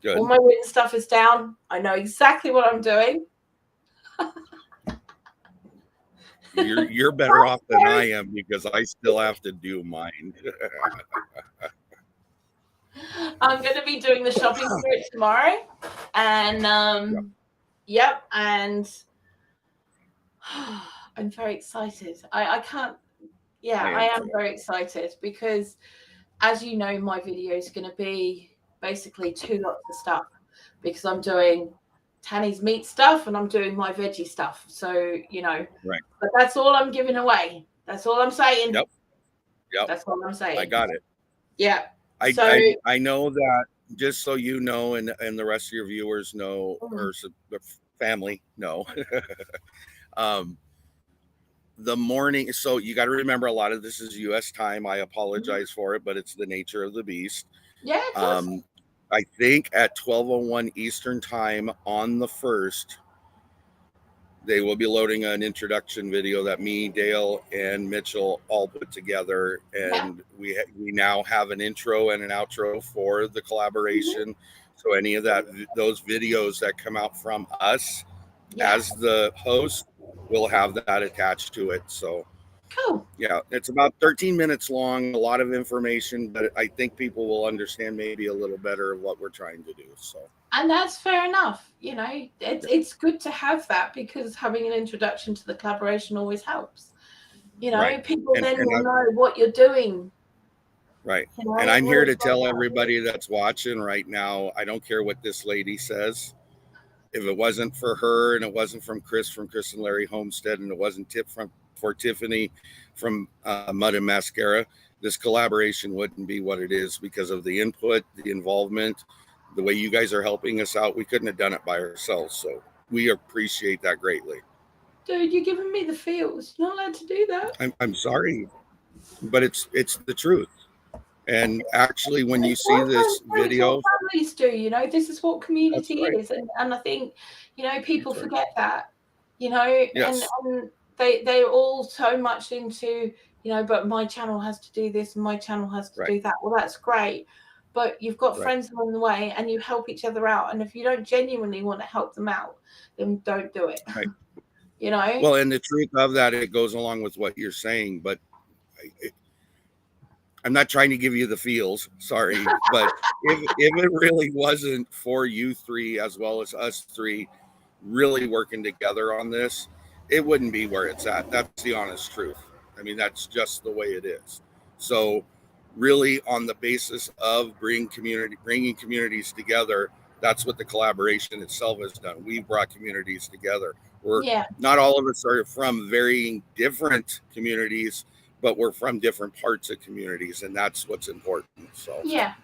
Good. All my written stuff is down. I know exactly what I'm doing. You're better off than I am because I still have to do mine. I'm going to be doing the shopping for it tomorrow, and and I'm very excited. I can't. I am very excited because, as you know, my video is going to be basically 2 lots of stuff because I'm doing Tanny's meat stuff and I'm doing my veggie stuff. So, but that's all I'm giving away. That's all I'm saying. Yep. That's all I'm saying. I got it. Yeah. I know that, just so you know, and the rest of your viewers know, or family know, the morning. So you got to remember, a lot of this is U.S. time. I apologize for it, but it's the nature of the beast. Yeah. I think at 12:01 Eastern time on the 1st, they will be loading an introduction video that me, Dale, and Mitchell all put together, and we now have an intro and an outro for the collaboration. So any of those videos that come out from us as the host will have that attached to it. So cool. Yeah, it's about 13 minutes long, a lot of information, but I think people will understand maybe a little better of what we're trying to do. So, and that's fair enough. It's good to have that because having an introduction to the collaboration always helps. People then will know what you're doing. Right. And I'm here to tell everybody that's watching right now, I don't care what this lady says. If it wasn't for her and it wasn't from Chris and Larry Homestead, and it wasn't for Tiffany from Mud and Mascara, this collaboration wouldn't be what it is because of the input, the involvement, the way you guys are helping us out. We couldn't have done it by ourselves. So we appreciate that greatly. Dude, you're giving me the feels. You're not allowed to do that. I'm sorry, but it's the truth. And actually, when you see this video, families do, this is what community is, and I think, people forget that, and they're all so much into, but my channel has to do this and my channel has to do that. Well, that's great, but you've got friends along the way and you help each other out, and if you don't genuinely want to help them out, then don't do it. Well, and the truth of that, it goes along with what you're saying, but I'm not trying to give you the feels, sorry, but if it really wasn't for you three as well as us three really working together on this, it wouldn't be where it's at. That's the honest truth. I mean, that's just the way it is. So really on the basis of bringing communities together. That's what the collaboration itself has done. We've brought communities together. We're Yeah. not all of us are from varying different communities, but we're from different parts of communities, and that's what's important. So Yeah.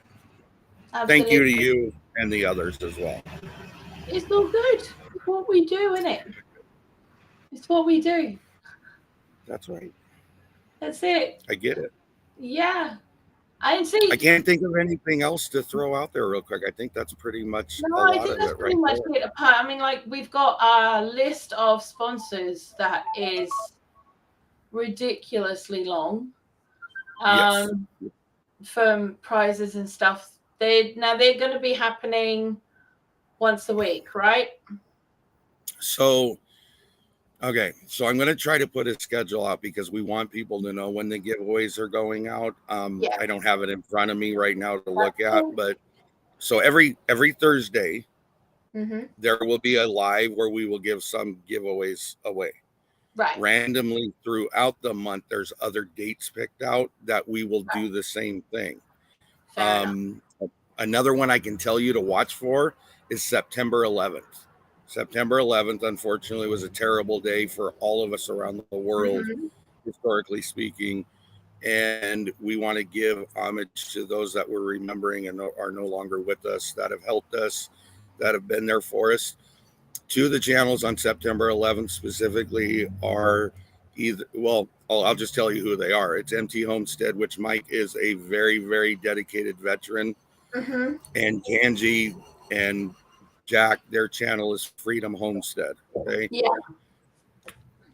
thank you to Absolutely. you and the others as well. It's all good. It's what we do, isn't it? It's what we do. That's right. That's it. I get it. Yeah. I I see. can't think of anything else to throw out there real quick. I think that's pretty much No, a I lot think of that's it pretty right much there. it. Apart, I mean, like we've got a list of sponsors that is ridiculously long. Yes. Um, from prizes and stuff. They're going to be happening once a week, right? So, okay. So I'm going to try to put a schedule out because we want people to know when the giveaways are going out. Yeah. I don't have it in front of me right now to look That's at, cool. but so every Thursday Mm-hmm. there will be a live where we will give some giveaways away. Right. Randomly throughout the month, there's other dates picked out that we will do the same thing. Fair enough. Another one I can tell you to watch for is September 11th. September 11th, unfortunately, was a terrible day for all of us around the world, Mm-hmm. historically speaking. And we want to give homage to those that we're remembering and are no longer with us, that have helped us, that have been there for us. Two of the channels on September 11th specifically are either, well, I'll just tell you who they are. It's MT Homestead, which Mike is a very, very dedicated veteran. Mm-hmm. And Kanji and Jack, their channel is Freedom Homestead. Okay. Yeah.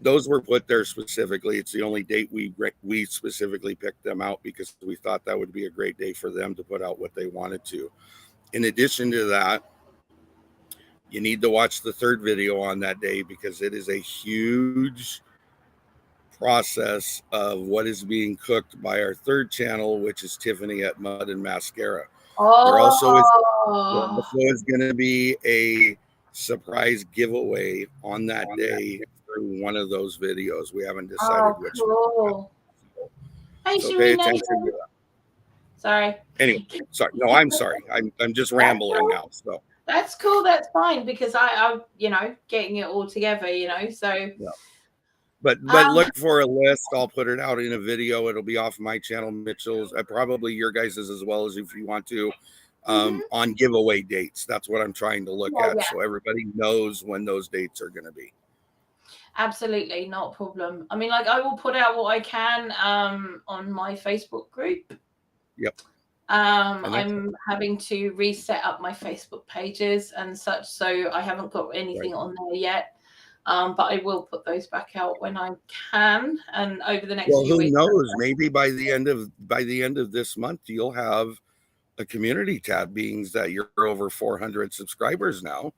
Those were put there specifically. It's the only date we specifically picked them out because we thought that would be a great day for them to put out what they wanted to. In addition to that, you need to watch the third video on that day because it is a huge process of what is being cooked by our third channel, which is Tiffany at Mud and Mascara. There also is going to be a surprise giveaway on that day through one of those videos. We haven't decided which cool. one. Hey, So should pay we name attention to them? that. Sorry. Anyway, sorry. No, I'm sorry. I'm just rambling now. So that's cool. That's fine because I'm getting it all together. So. yeah. But look for a list. I'll put it out in a video. It'll be off my channel, Mitchell's, probably your guys's as well, as if you want to, on giveaway dates. That's what I'm trying to look at, so everybody knows when those dates are going to be. Absolutely, not a problem. I mean, like I will put out what I can on my Facebook group. Yep. I'm having to reset up my Facebook pages and such, so I haven't got anything on there yet. But I will put those back out when I can, and over the next few weeks. Who knows? Maybe by the end of this month, you'll have a community tab, being that you're over 400 subscribers now.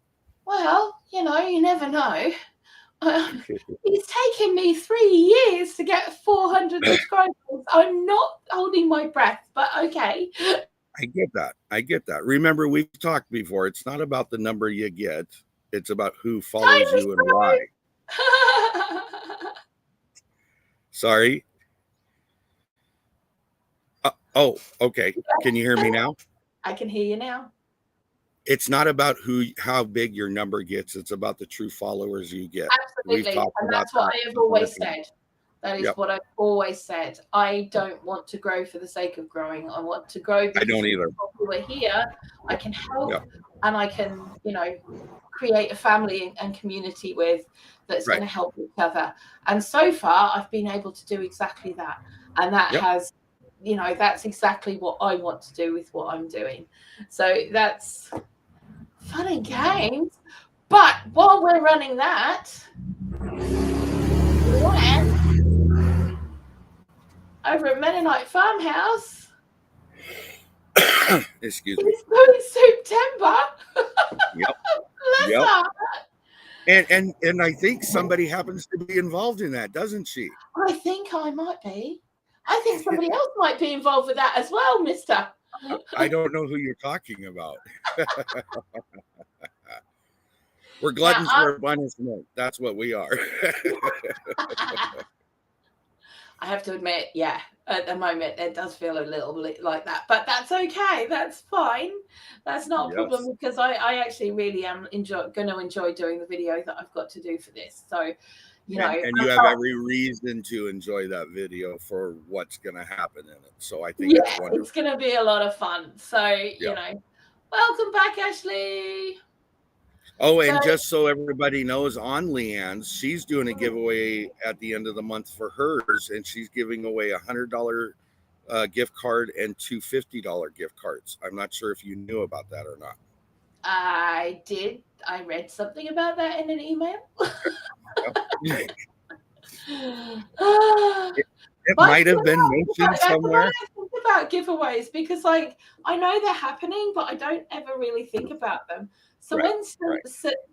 Well, you never know. It's taken me 3 years to get 400 subscribers. I'm not holding my breath, but okay. I get that. Remember, we've talked before. It's not about the number you get. It's about who follows you and why. Sorry. Okay. Can you hear me now? I can hear you now. It's not about how big your number gets. It's about the true followers you get. Absolutely. And that's what I have always said. That is what I've always said. I don't want to grow for the sake of growing. I want to grow because I don't either. people who are here, I can help and I can, create a family and community with that's going to help each other. And so far, I've been able to do exactly that. And that has, that's exactly what I want to do with what I'm doing. So that's fun and games. But while we're running that, over at Mennonite Farmhouse, excuse me, it's September. And I think somebody happens to be involved in that, doesn't she? I think I might be. I think somebody else might be involved with that as well, mister. I don't know who you're talking about. We're gluttons for punishment. That's what we are. I have to admit, at the moment. It does feel a little bit like that, but that's okay. That's fine. That's not a problem, because I actually really am going to enjoy doing the video that I've got to do for this. So, you know, and you have every reason to enjoy that video for what's going to happen in it. So I think it's wonderful. It's going to be a lot of fun. So, you know, welcome back, Ashley. Oh, and just so everybody knows, on Leanne's, she's doing a giveaway at the end of the month for hers, and she's giving away $100 gift card and two $50 gift cards. I'm not sure if you knew about that or not. I did. I read something about that in an email. It might have been mentioned somewhere. I think about giveaways, because, like, I know they're happening, but I don't ever really think about them. So when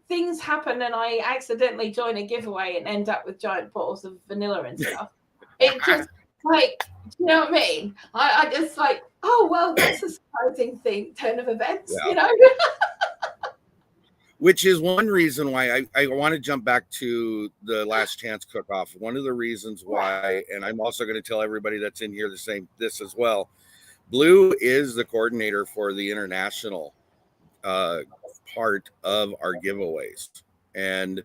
things happen and I accidentally join a giveaway and end up with giant bottles of vanilla and stuff, it just, like, you know what I mean? I just like, oh, well, that's a surprising turn of events, you know? Which is one reason why I want to jump back to the last chance cook-off. One of the reasons why, and I'm also going to tell everybody that's in here this as well. Blue is the coordinator for the international part of our giveaways, and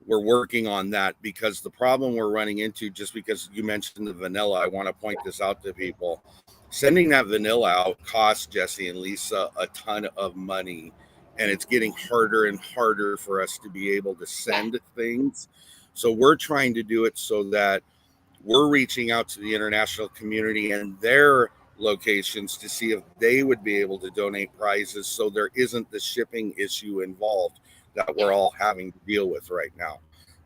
we're working on that, because the problem we're running into, just because you mentioned the vanilla, I want to point this out to people. Sending that vanilla out costs Jesse and Lisa a ton of money, and it's getting harder and harder for us to be able to send things. So we're trying to do it so that we're reaching out to the international community and their locations to see if they would be able to donate prizes, so there isn't the shipping issue involved that we're all having to deal with right now.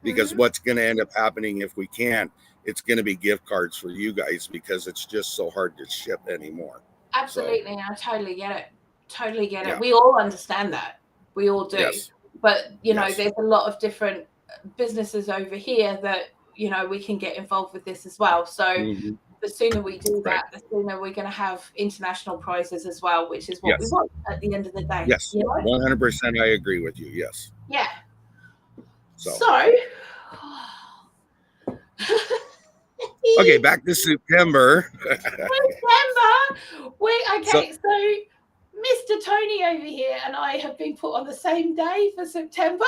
Because what's going to end up happening if we can't, it's going to be gift cards for you guys, because it's just so hard to ship anymore. Absolutely. I totally get it. Totally get it. We all understand that. We all do. But, you know, there's a lot of different businesses over here that, you know, we can get involved with this as well. So the sooner we do that, the sooner we're going to have international prizes as well, which is what we want at the end of the day. Yes, you know? 100%. I agree with you. Yes. Yeah. So okay, back to September. So Mr. Tony over here and I have been put on the same day for September.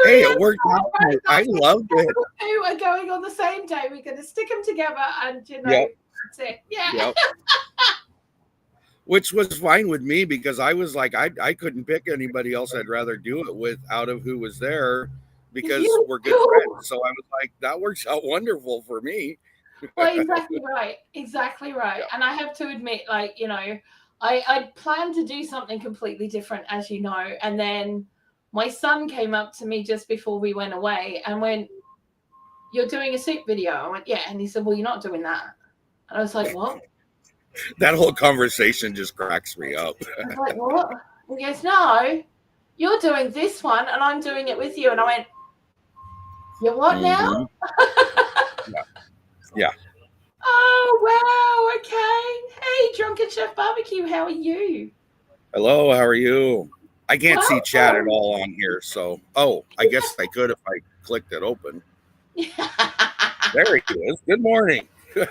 Hey, it worked out. I loved it. Two are going on the same day. We're going to stick them together, and, you know, that's it. Yeah. Which was fine with me, because I was like, I couldn't pick anybody else I'd rather do it with out of who was there, because we're good friends. So I was like, that works out wonderful for me. Well, exactly right. Exactly right. And I have to admit, like, you know, I planned to do something completely different, as you know, and then my son came up to me just before we went away and went, "You're doing a soup video?" I went, "Yeah." And he said, "Well, you're not doing that." And I was like, "What?" That whole conversation just cracks me up. I was like, "What?" And he goes, "No, you're doing this one and I'm doing it with you." And I went, "You're what now?" Yeah. Oh, wow. Okay. Hey, Drunken Chef Barbecue, how are you? Hello, how are you? I can't see chat at all on here. So, I guess I could if I clicked it open. There he is. Good morning. So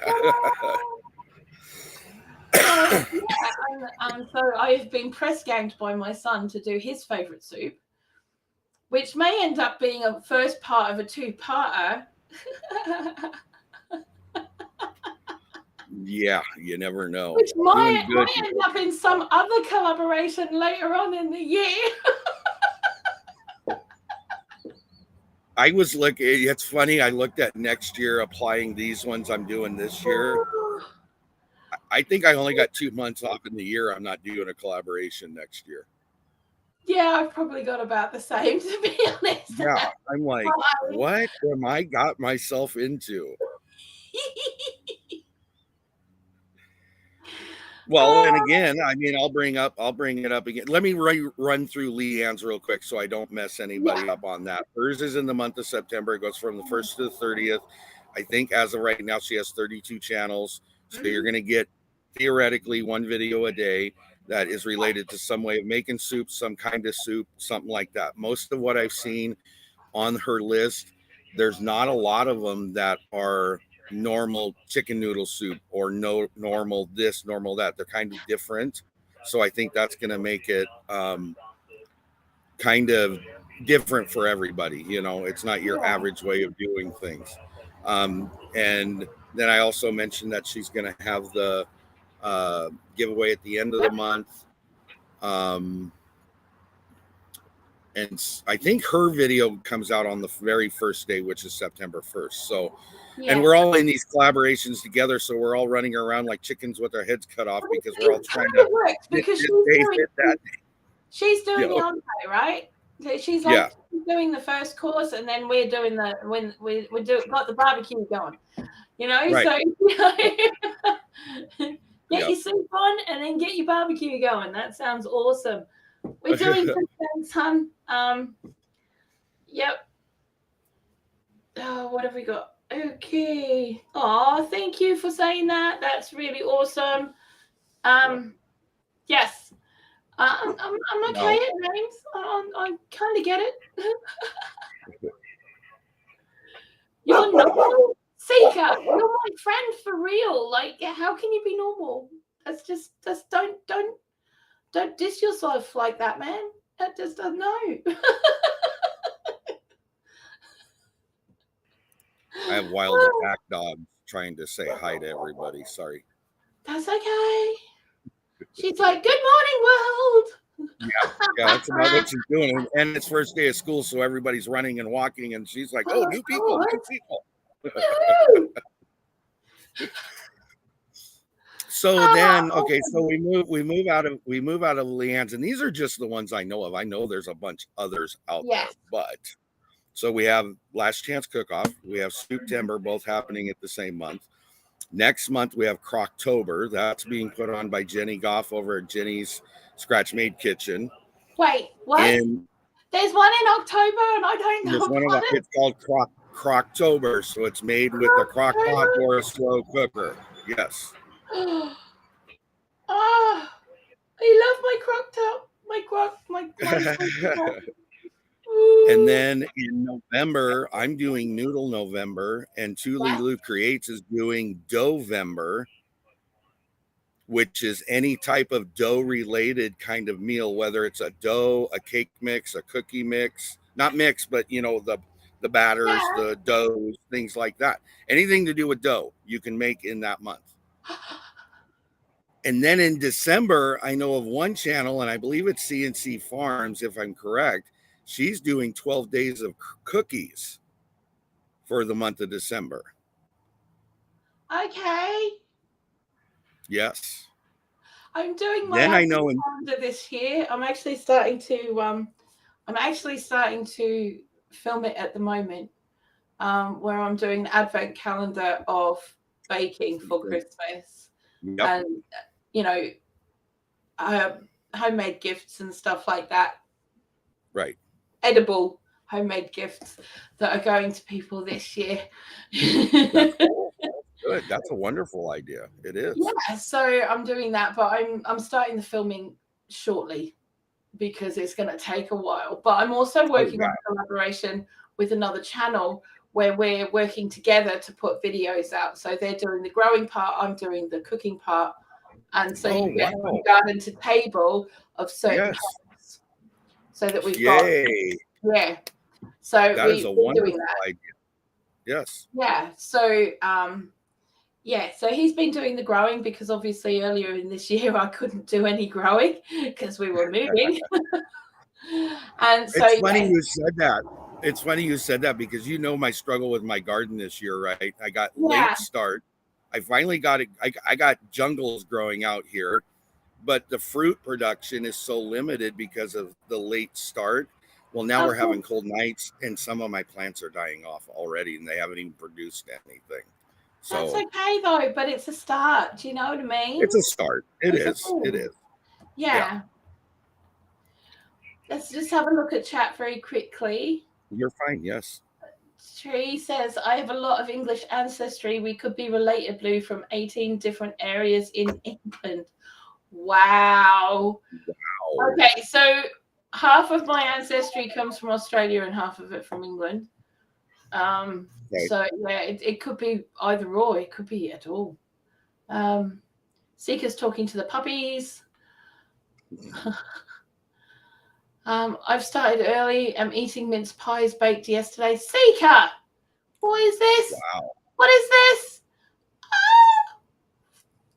I've been press ganged by my son to do his favorite soup, which may end up being a first part of a two-parter. Yeah, you never know. Which might end up in some other collaboration later on in the year. I was looking, it's funny, I looked at next year applying these ones I'm doing this year. I think I only got 2 months off in the year. I'm not doing a collaboration next year. Yeah, I've probably got about the same, to be honest. Yeah, I'm like, what am I got myself into? Well, and again, I mean, I'll bring it up again. Let me run through Leanne's real quick so I don't mess anybody up on that. Hers is in the month of September. It goes from the 1st to the 30th. I think as of right now, she has 32 channels. So you're going to get theoretically one video a day that is related to some way of making soup, some kind of soup, something like that. Most of what I've seen on her list there's not a lot of them that are normal chicken noodle soup or no normal this, normal that. They're kind of different. So I think that's going to make it kind of different for everybody. You know, it's not your average way of doing things. And then I also mentioned that she's going to have the giveaway at the end of the month. And I think her video comes out on the very first day, which is September 1st. So, and we're all in these collaborations together. So we're all running around like chickens with our heads cut off because we're all trying to because she's doing the entree, right? She's like doing the first course, and then we're doing the when we got the barbecue going, you know. Right. So get your soup on, and then get your barbecue going. That sounds awesome. We're doing good things, hun. Yep. Oh, what have we got? Okay. Oh, thank you for saying that. That's really awesome. Yes. I'm okay at names. I kind of get it. You're normal, Seeker. You're my friend for real. Like, how can you be normal? That's don't diss yourself like that, man. That just doesn't know. I have wild attack dogs trying to say hi to everybody. Sorry. That's okay. She's like, good morning, world. Yeah, that's about what she's doing. And it's first day of school, so everybody's running and walking, and she's like, "Oh, new people, new people." So then, okay, so we move out of Leanne's, and these are just the ones I know of. I know there's a bunch others out there, but so we have Last Chance Cook-Off, we have Spooktember, both happening at the same month. Next month we have Croctober. That's being put on by Jenny Goff over at Jenny's Scratch Made Kitchen. Wait, what? There's one in October, and I don't know. It's called Croctober, so it's made with a crock pot or a slow cooker. Yes. Oh, I love my crock top. My And then in November, I'm doing Noodle November, and Tuli Lou Creates is doing Dough-vember, which is any type of dough-related kind of meal, whether it's a dough, a cake mix, a cookie mix, not mix, but you know, the batters, the doughs, things like that. Anything to do with dough, you can make in that month. And then in December, I know of one channel, and I believe it's CNC Farms, if I'm correct. She's doing 12 days of cookies for the month of December. Okay. Yes. I'm doing my calendar this year. I'm actually starting to film it at the moment, where I'm doing an advent calendar of baking for Christmas. Yep. And you know, homemade gifts and stuff like that. Right. Edible homemade gifts that are going to people this year. That's cool. Good. That's a wonderful idea. It is. Yeah, so I'm doing that, but I'm starting the filming shortly because it's going to take a while. But I'm also working on a collaboration with another channel where we're working together to put videos out. So they're doing the growing part, I'm doing the cooking part. And so you get from garden to table of certain parts, so that we've got So that is a wonderful idea. Yes. Yeah. So so he's been doing the growing because obviously earlier in this year I couldn't do any growing because we were moving. And so it's funny you said that. It's funny you said that because you know my struggle with my garden this year, right? I got late start. I finally got it. I got jungles growing out here, but the fruit production is so limited because of the late start. Well, now we're having cold nights, and some of my plants are dying off already, and they haven't even produced anything. So that's okay though, but it's a start. Do you know what I mean? It's a start. It is. Yeah. Let's just have a look at chat very quickly. You're fine. Yes. Tree says, I have a lot of English ancestry. We could be related, Blue, from 18 different areas in England. Wow. Okay, so half of my ancestry comes from Australia and half of it from England. So yeah, it could be either or. It could be at all. Seeker's talking to the puppies. I've started early. I'm eating mince pies baked yesterday. Seeker, what is this? Wow. What is this?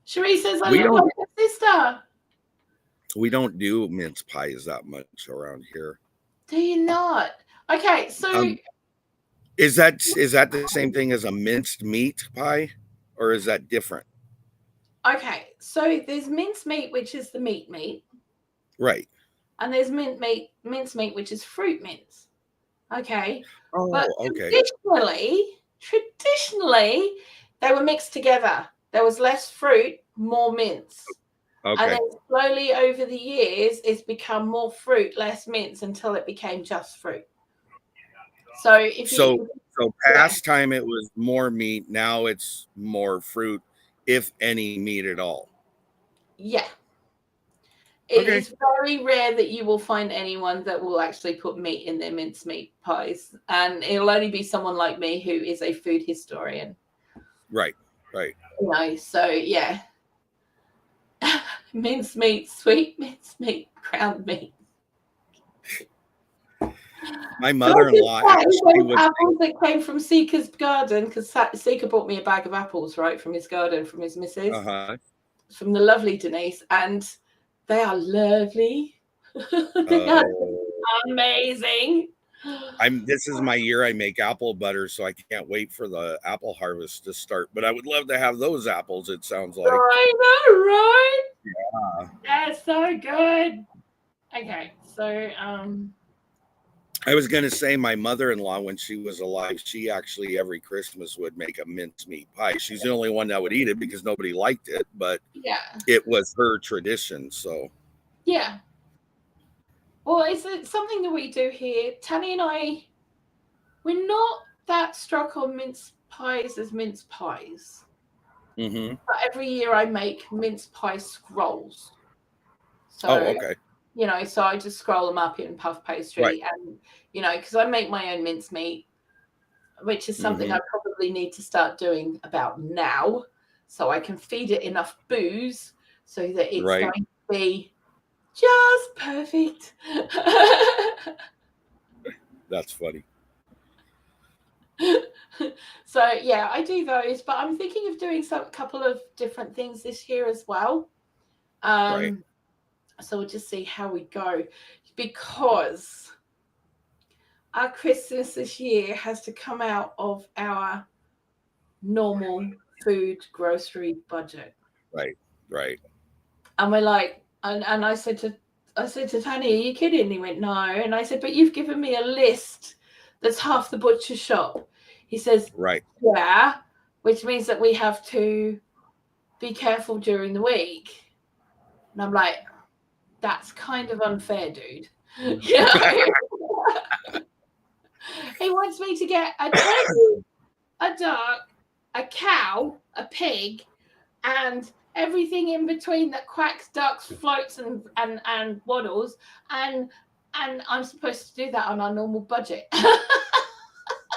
Cherie says I look like her sister. We don't do mince pies that much around here. Do you not? Okay, so is that the same thing as a minced meat pie, or is that different? Okay, so there's mince meat, which is the meat, right? And there's mince meat, which is fruit mince. Okay, but okay. Traditionally, they were mixed together. There was less fruit, more mince. Okay. And then slowly over the years, it's become more fruit, less mince until it became just fruit. So past time it was more meat. Now it's more fruit, if any meat at all. Yeah. It is very rare that you will find anyone that will actually put meat in their mincemeat pies. And it'll only be someone like me who is a food historian. Right. You know, so yeah. Mincemeat, sweet mincemeat, ground meat. My mother-in-law actually was apples that came from Seeker's garden, because Seeker bought me a bag of apples, right, from his garden, from his missus, from the lovely Denise, and they are lovely. They are amazing. This is my year. I make apple butter, so I can't wait for the apple harvest to start. But I would love to have those apples. It sounds like. I know, right? Yeah. That's so good. Okay, so I was going to say my mother-in-law, when she was alive, she actually every Christmas would make a mincemeat pie. She's the only one that would eat it because nobody liked it, but it was her tradition. So yeah. Well, it's something that we do here. Tanny and I, we're not that struck on mince pies as mince pies. Mm-hmm. But every year I make mince pie scrolls. So, okay. You know, so I just scroll them up in puff pastry, and you know, because I make my own mincemeat, which is something I probably need to start doing about now, so I can feed it enough booze so that it's going to be just perfect. That's funny. So yeah, I do those, but I'm thinking of doing a couple of different things this year as well. So we'll just see how we go, because our Christmas this year has to come out of our normal food grocery budget. Right. And we're like, and I said to Tanny, are you kidding? And he went, no. And I said, but you've given me a list that's half the butcher shop. He says, yeah, which means that we have to be careful during the week. And I'm like, that's kind of unfair, dude. You know? He wants me to get a turkey, a duck, a cow, a pig, and everything in between that quacks, ducks, floats, and waddles, and I'm supposed to do that on our normal budget.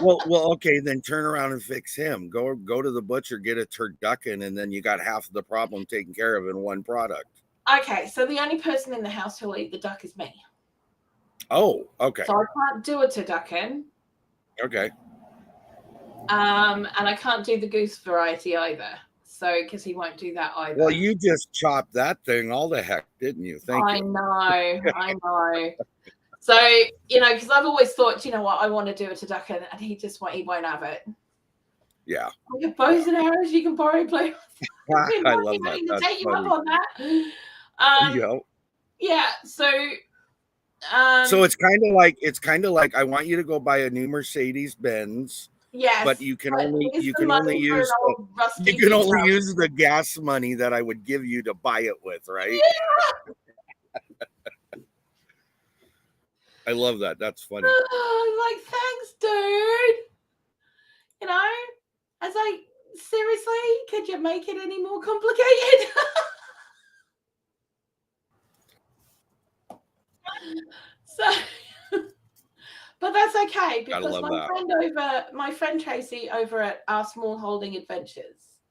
Well, okay, then turn around and fix him. Go to the butcher, get a turducken, and then you got half the problem taken care of in one product. Okay, so the only person in the house who will eat the duck is me. Oh, okay. So I can't do a turducken. Okay. And I can't do the goose variety either. So, because he won't do that either. Well, you just chopped that thing all the heck, didn't you? I know. So, you know, because I've always thought, you know what, I want to do a turducken, and he won't have it. Yeah. We have bows and arrows you can borrow, play with. I love that. That's take you up on that. Yeah. So it's kind of like I want you to go buy a new Mercedes Benz. Yes, but you can only use the gas money that I would give you to buy it with, right? Yeah. I love that. That's funny. Like, thanks, dude. You know, I was like, seriously, could you make it any more complicated? So, but that's okay Gotta because love my friend Tracy over at our Small Holding Adventures,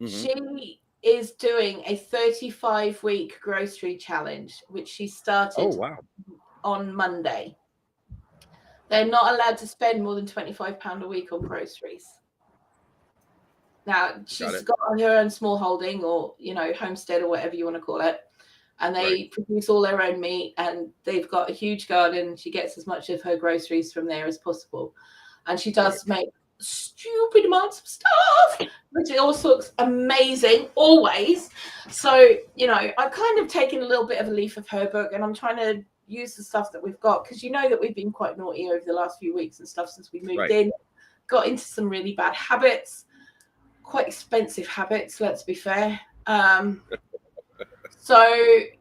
she is doing a 35-week grocery challenge, which she started on Monday. They're not allowed to spend more than £25 a week on groceries. Now, she's got her own small holding or, homestead or whatever you want to call it. And they produce all their own meat and they've got a huge garden. She gets as much of her groceries from there as possible. And she does make stupid amounts of stuff, which it also looks amazing always. So, I've kind of taken a little bit of a leaf of her book and I'm trying to use the stuff that we've got because that we've been quite naughty over the last few weeks and stuff since we moved in, got into some really bad habits, quite expensive habits, let's be fair. So,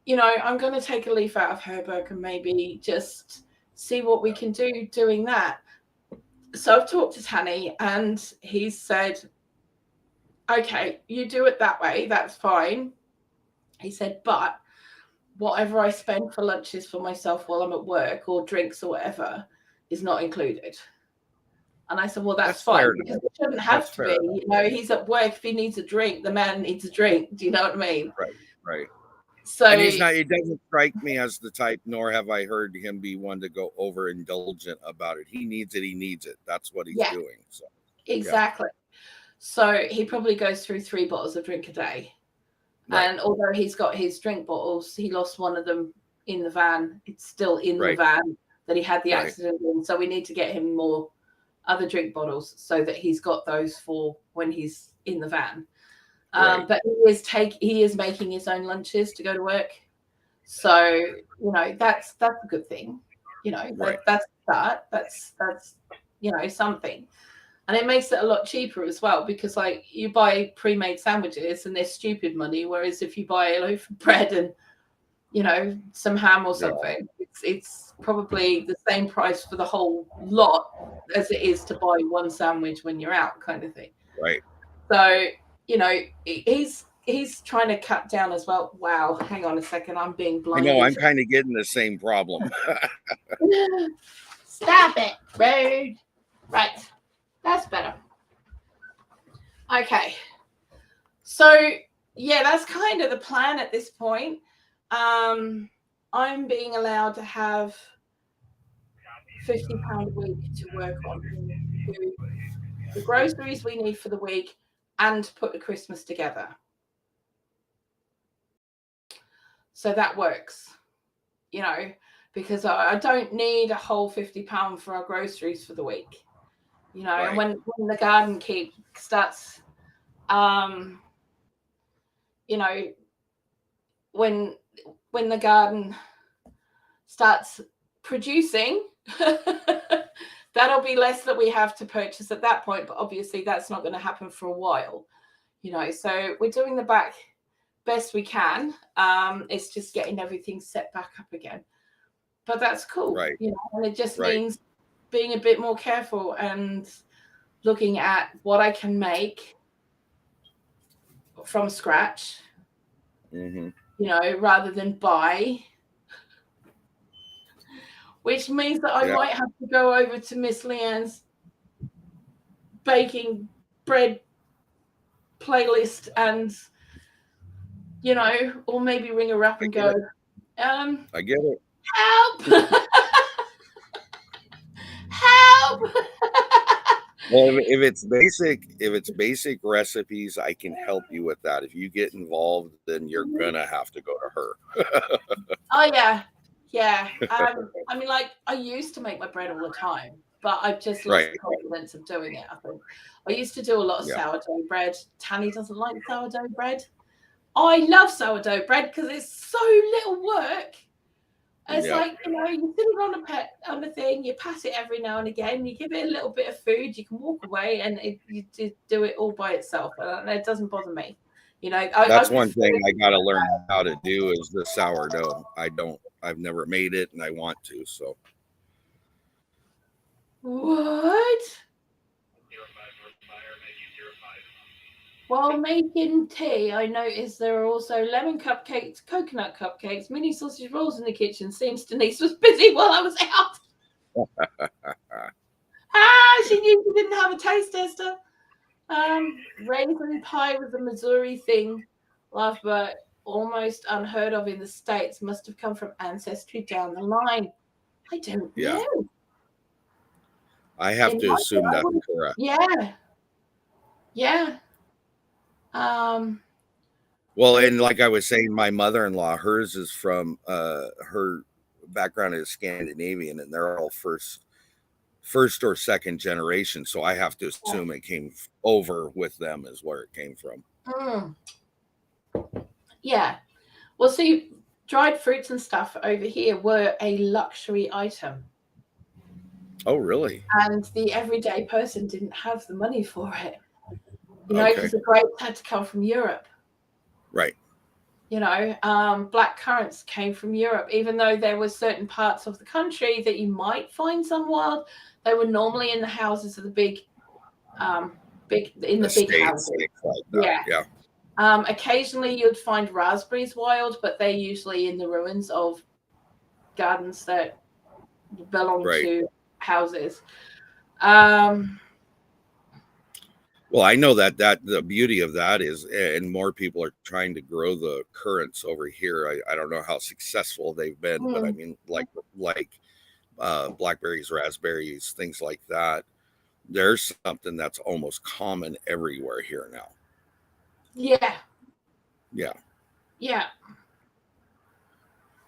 I'm going to take a leaf out of her book and maybe just see what we can do doing that. So I've talked to Tanny and he said, okay, you do it that way. That's fine. He said, but whatever I spend for lunches for myself while I'm at work or drinks or whatever is not included. And I said, well, that's fine because it shouldn't have to be. He's at work. If he needs a drink, the man needs a drink. Do you know what I mean? Right. So and he doesn't strike me as the type, nor have I heard him be one to go overindulgent about it. He needs it. That's what he's doing. So exactly. So he probably goes through 3 bottles of drink a day. And although he's got his drink bottles, he lost one of them in the van. It's still in the van that he had the accident in. So we need to get him more other drink bottles so that he's got those for when he's in the van. But he is making his own lunches to go to work. So, that's a good thing. That's a start. That's something. And it makes it a lot cheaper as well because you buy pre-made sandwiches and they're stupid money. Whereas if you buy a loaf of bread and, some ham or something, it's probably the same price for the whole lot as it is to buy one sandwich when you're out kind of thing. Right. So, he's trying to cut down as well. Wow. Hang on a second. I'm being blinded. I know. I'm kind of getting the same problem. Stop it, rude. Right. That's better. Okay. So, that's kind of the plan at this point. I'm being allowed to have £50 a week to work on the groceries we need for the week and put the Christmas together. So that works, because I don't need a whole £50 for our groceries for the week. And when the garden keep starts, when the garden starts producing, that'll be less that we have to purchase at that point. But obviously that's not going to happen for a while, so we're doing the back best we can. It's just getting everything set back up again. But that's cool, and it just means being a bit more careful and looking at what I can make from scratch, rather than buy, which means that I might have to go over to Miss Leanne's baking bread playlist and, or maybe ring her up and go, I get it. Help! Help! Well, if it's basic recipes, I can help you with that. If you get involved, then you're gonna have to go to her. Oh yeah. I mean, I used to make my bread all the time, but I've just lost the confidence of doing it. I think I used to do a lot of sourdough bread. Tanny doesn't like sourdough bread. I love sourdough bread because it's so little work. It's like, you sit it on a thing, you pat it every now and again, you give it a little bit of food, you can walk away, and you do it all by itself. And it doesn't bother me. That's one thing I got to learn how to do is the sourdough. I've never made it, and I want to. So. What? While making tea, I noticed there are also lemon cupcakes, coconut cupcakes, mini sausage rolls in the kitchen. Seems Denise was busy while I was out. a taste tester. Raisin pie was a Missouri thing, love, but almost unheard of in the States. Must have come from ancestry down the line. I don't Yeah. know. I have to assume that's correct. Yeah. Yeah. Well, and like I was saying, my mother-in-law, hers is from her background is Scandinavian, and they're all first or second generation. So I have to assume it came over with them is where it came from. Yeah. Well, see, dried fruits and stuff over here were a luxury item. Oh, really? And the everyday person didn't have the money for it. You know, because the grapes had to come from Europe. Right. You know, black currants came from Europe, even though there were certain parts of the country that you might find some wild. They were normally in the houses of the big houses. Like yeah. Occasionally you'd find raspberries wild, but they're usually in the ruins of gardens that belong to houses. Well, I know that the beauty of that is, and more people are trying to grow the currants over here. I don't know how successful they've been, but I mean, like blackberries, raspberries, things like that. There's something that's almost common everywhere here now. Yeah. Yeah. Yeah.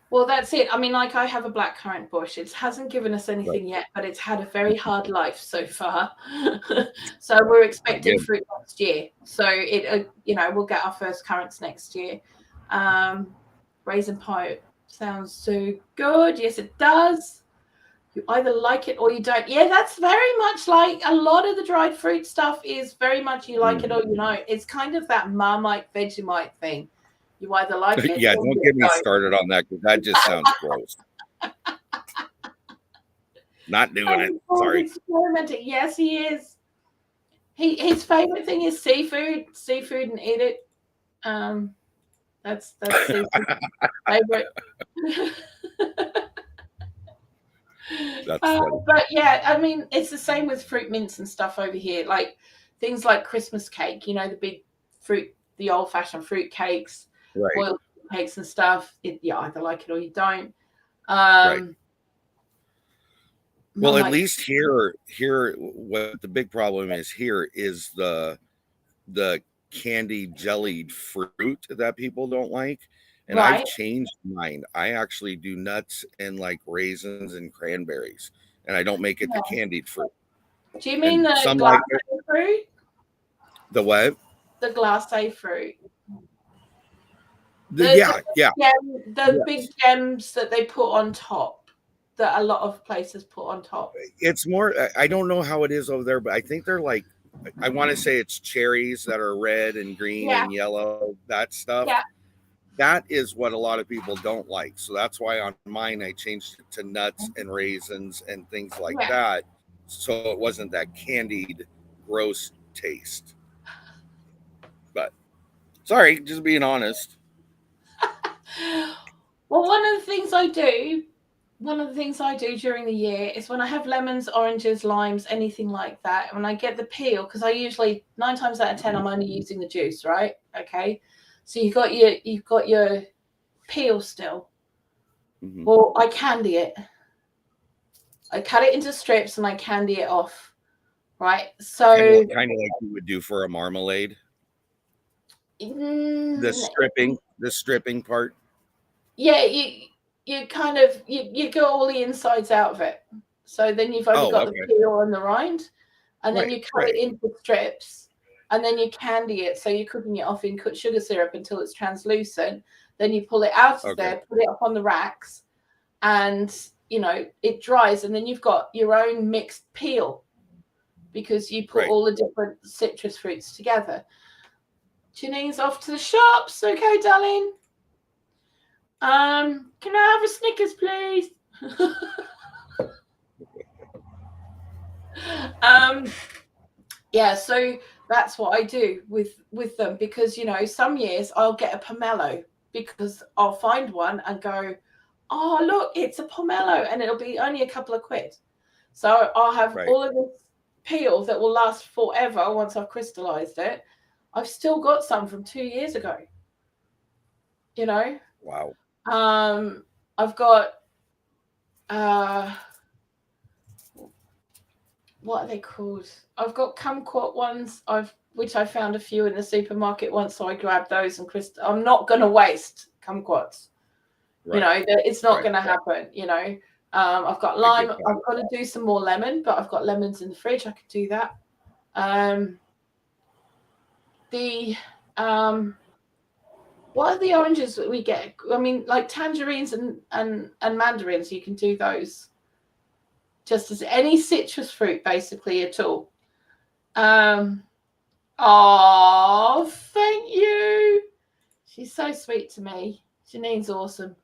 Well, that's it. I mean, like, I have a blackcurrant bush. It hasn't given us anything yet, but it's had a very hard life so far. So we're expecting fruit next year. So it, you know, we'll get our first currants next year. Raisin pie sounds so good. Yes, it does. You either like it or you don't. Yeah, that's very much like a lot of the dried fruit stuff is very much you like it or you don't. It's kind of that Marmite Vegemite thing. You either like it. Yeah, don't get me started on that because that just sounds gross. Not doing it. Sorry. Experimenting. Yes, he is. His favorite thing is seafood and eat it. That's his favorite. But yeah, I mean, it's the same with fruit mints and stuff over here. Like things like Christmas cake, you know, the big fruit, the old-fashioned fruit cakes, boiled cakes and stuff. You either like it or you don't. Well, at least here, what the big problem is here is the candied jellied fruit that people don't like. And I've changed mine. I actually do nuts and like raisins and cranberries, and I don't make it the candied fruit. Do you mean the glacé fruit? The what? The glacé fruit. The big gems that they put on top, that a lot of places put on top. It's more, I don't know how it is over there, but I think they're like, I want to say it's cherries that are red and green and yellow, that stuff. Yeah. That is what a lot of people don't like. So that's why on mine, I changed it to nuts and raisins and things like that. So it wasn't that candied, gross taste. But sorry, just being honest. Well, one of the things I do during the year is when I have lemons, oranges, limes, anything like that, when I get the peel, because I usually 9 times out of 10 I'm only using the juice, right? Okay. So you've got your peel still. Well, I candy it. I cut it into strips and I candy it off. Right. So kind of like you would do for a marmalade. The stripping part. Yeah, you kind of you get all the insides out of it. So then you've only got the peel and the rind, and then you cut it into strips. And then you candy it, so you're cooking it off in sugar syrup until it's translucent. Then you pull it out of there, put it up on the racks, and you know it dries. And then you've got your own mixed peel because you put all the different citrus fruits together. Janine's off to the shops. Okay, darling. Can I have a Snickers, please? Yeah, so that's what I do with them, because you know some years I'll get a pomelo because I'll find one and go, oh look, it's a pomelo, and it'll be only a couple of quid. So I'll have all of this peel that will last forever once I've crystallized it. I've still got some from 2 years ago. You know? Wow. I've got what are they called? I've got kumquat ones. Which I found a few in the supermarket once, so I grabbed those and I'm not going to waste kumquats. Right. You know, it's not going to happen. You know, I've got lime. I've got to do some more lemon, but I've got lemons in the fridge. I could do that. What are the oranges that we get? I mean, like tangerines and mandarins. You can do those. Just as any citrus fruit, basically, at all. Oh, thank you. She's so sweet to me. Janine's awesome.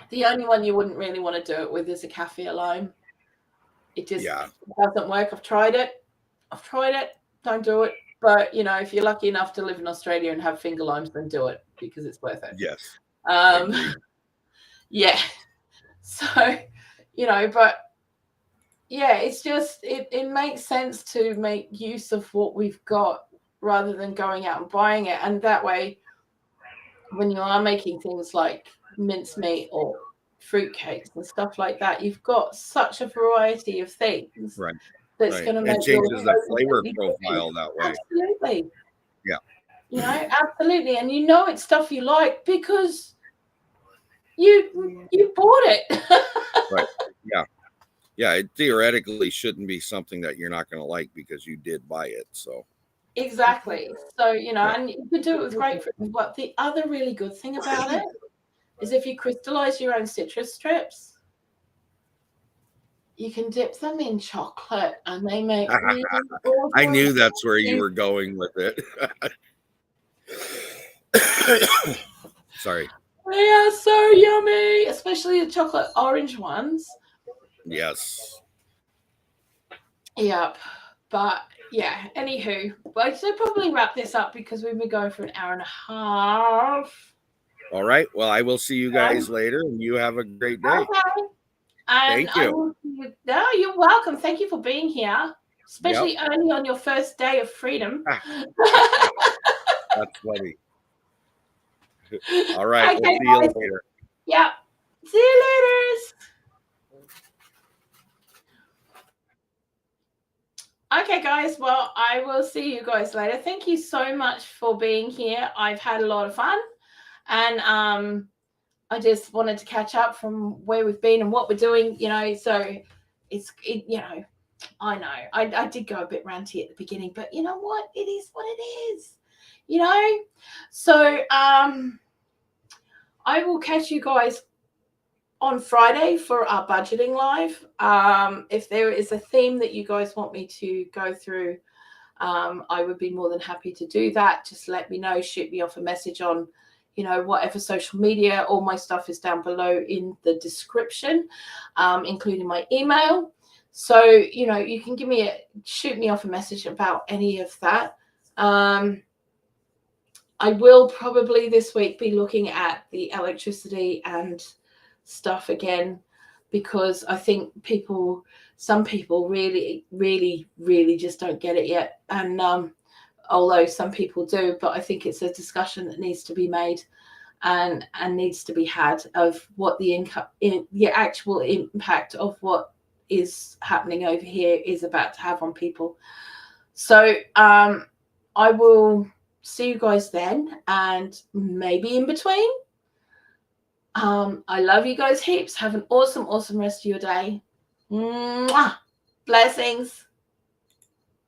The only one you wouldn't really want to do it with is a kaffir lime. It just doesn't work. I've tried it. Don't do it. But, you know, if you're lucky enough to live in Australia and have finger limes, then do it because it's worth it. Yes. Yeah. So, you know, but yeah, it's just, it makes sense to make use of what we've got rather than going out and buying it. And that way, when you are making things like mincemeat or fruitcakes and stuff like that, you've got such a variety of things. Right. That's going to make it changes the flavor profile that way. Absolutely. Yeah. You know, absolutely. And you know it's stuff you like because you bought it. Right. Yeah. Yeah, it theoretically shouldn't be something that you're not going to like because you did buy it. So exactly. So, you know, and you could do it with grapefruit. But the other really good thing about it is if you crystallize your own citrus strips, you can dip them in chocolate and they make really awesome. I knew that's where you were going with it. Sorry. They are so yummy, especially the chocolate orange ones. Yes. Yep. But yeah, anywho, I should probably wrap this up because we've been going for an hour and a half. All right. Well, I will see you guys later and you have a great day. Okay. And thank you. No, you're welcome. Thank you for being here, especially early on your first day of freedom. That's funny. All right. Okay, we'll see you later. Yeah. See you later. Okay, guys. Well, I will see you guys later. Thank you so much for being here. I've had a lot of fun. And I just wanted to catch up from where we've been and what we're doing, you know. So you know, I know I did go a bit ranty at the beginning, but you know what? It is what it is, you know. So I will catch you guys on Friday for our budgeting live. If there is a theme that you guys want me to go through, I would be more than happy to do that. Just let me know. Shoot me off a message on, you know, whatever social media. All my stuff is down below in the description, including my email. So, you know, you can shoot me off a message about any of that. I will probably this week be looking at the electricity and stuff again, because I think some people really, really, really just don't get it yet. And although some people do, but I think it's a discussion that needs to be made and needs to be had of what the actual impact of what is happening over here is about to have on people. So I will see you guys then, and maybe in between. I love you guys heaps. Have an awesome rest of your day. Mwah! Blessings.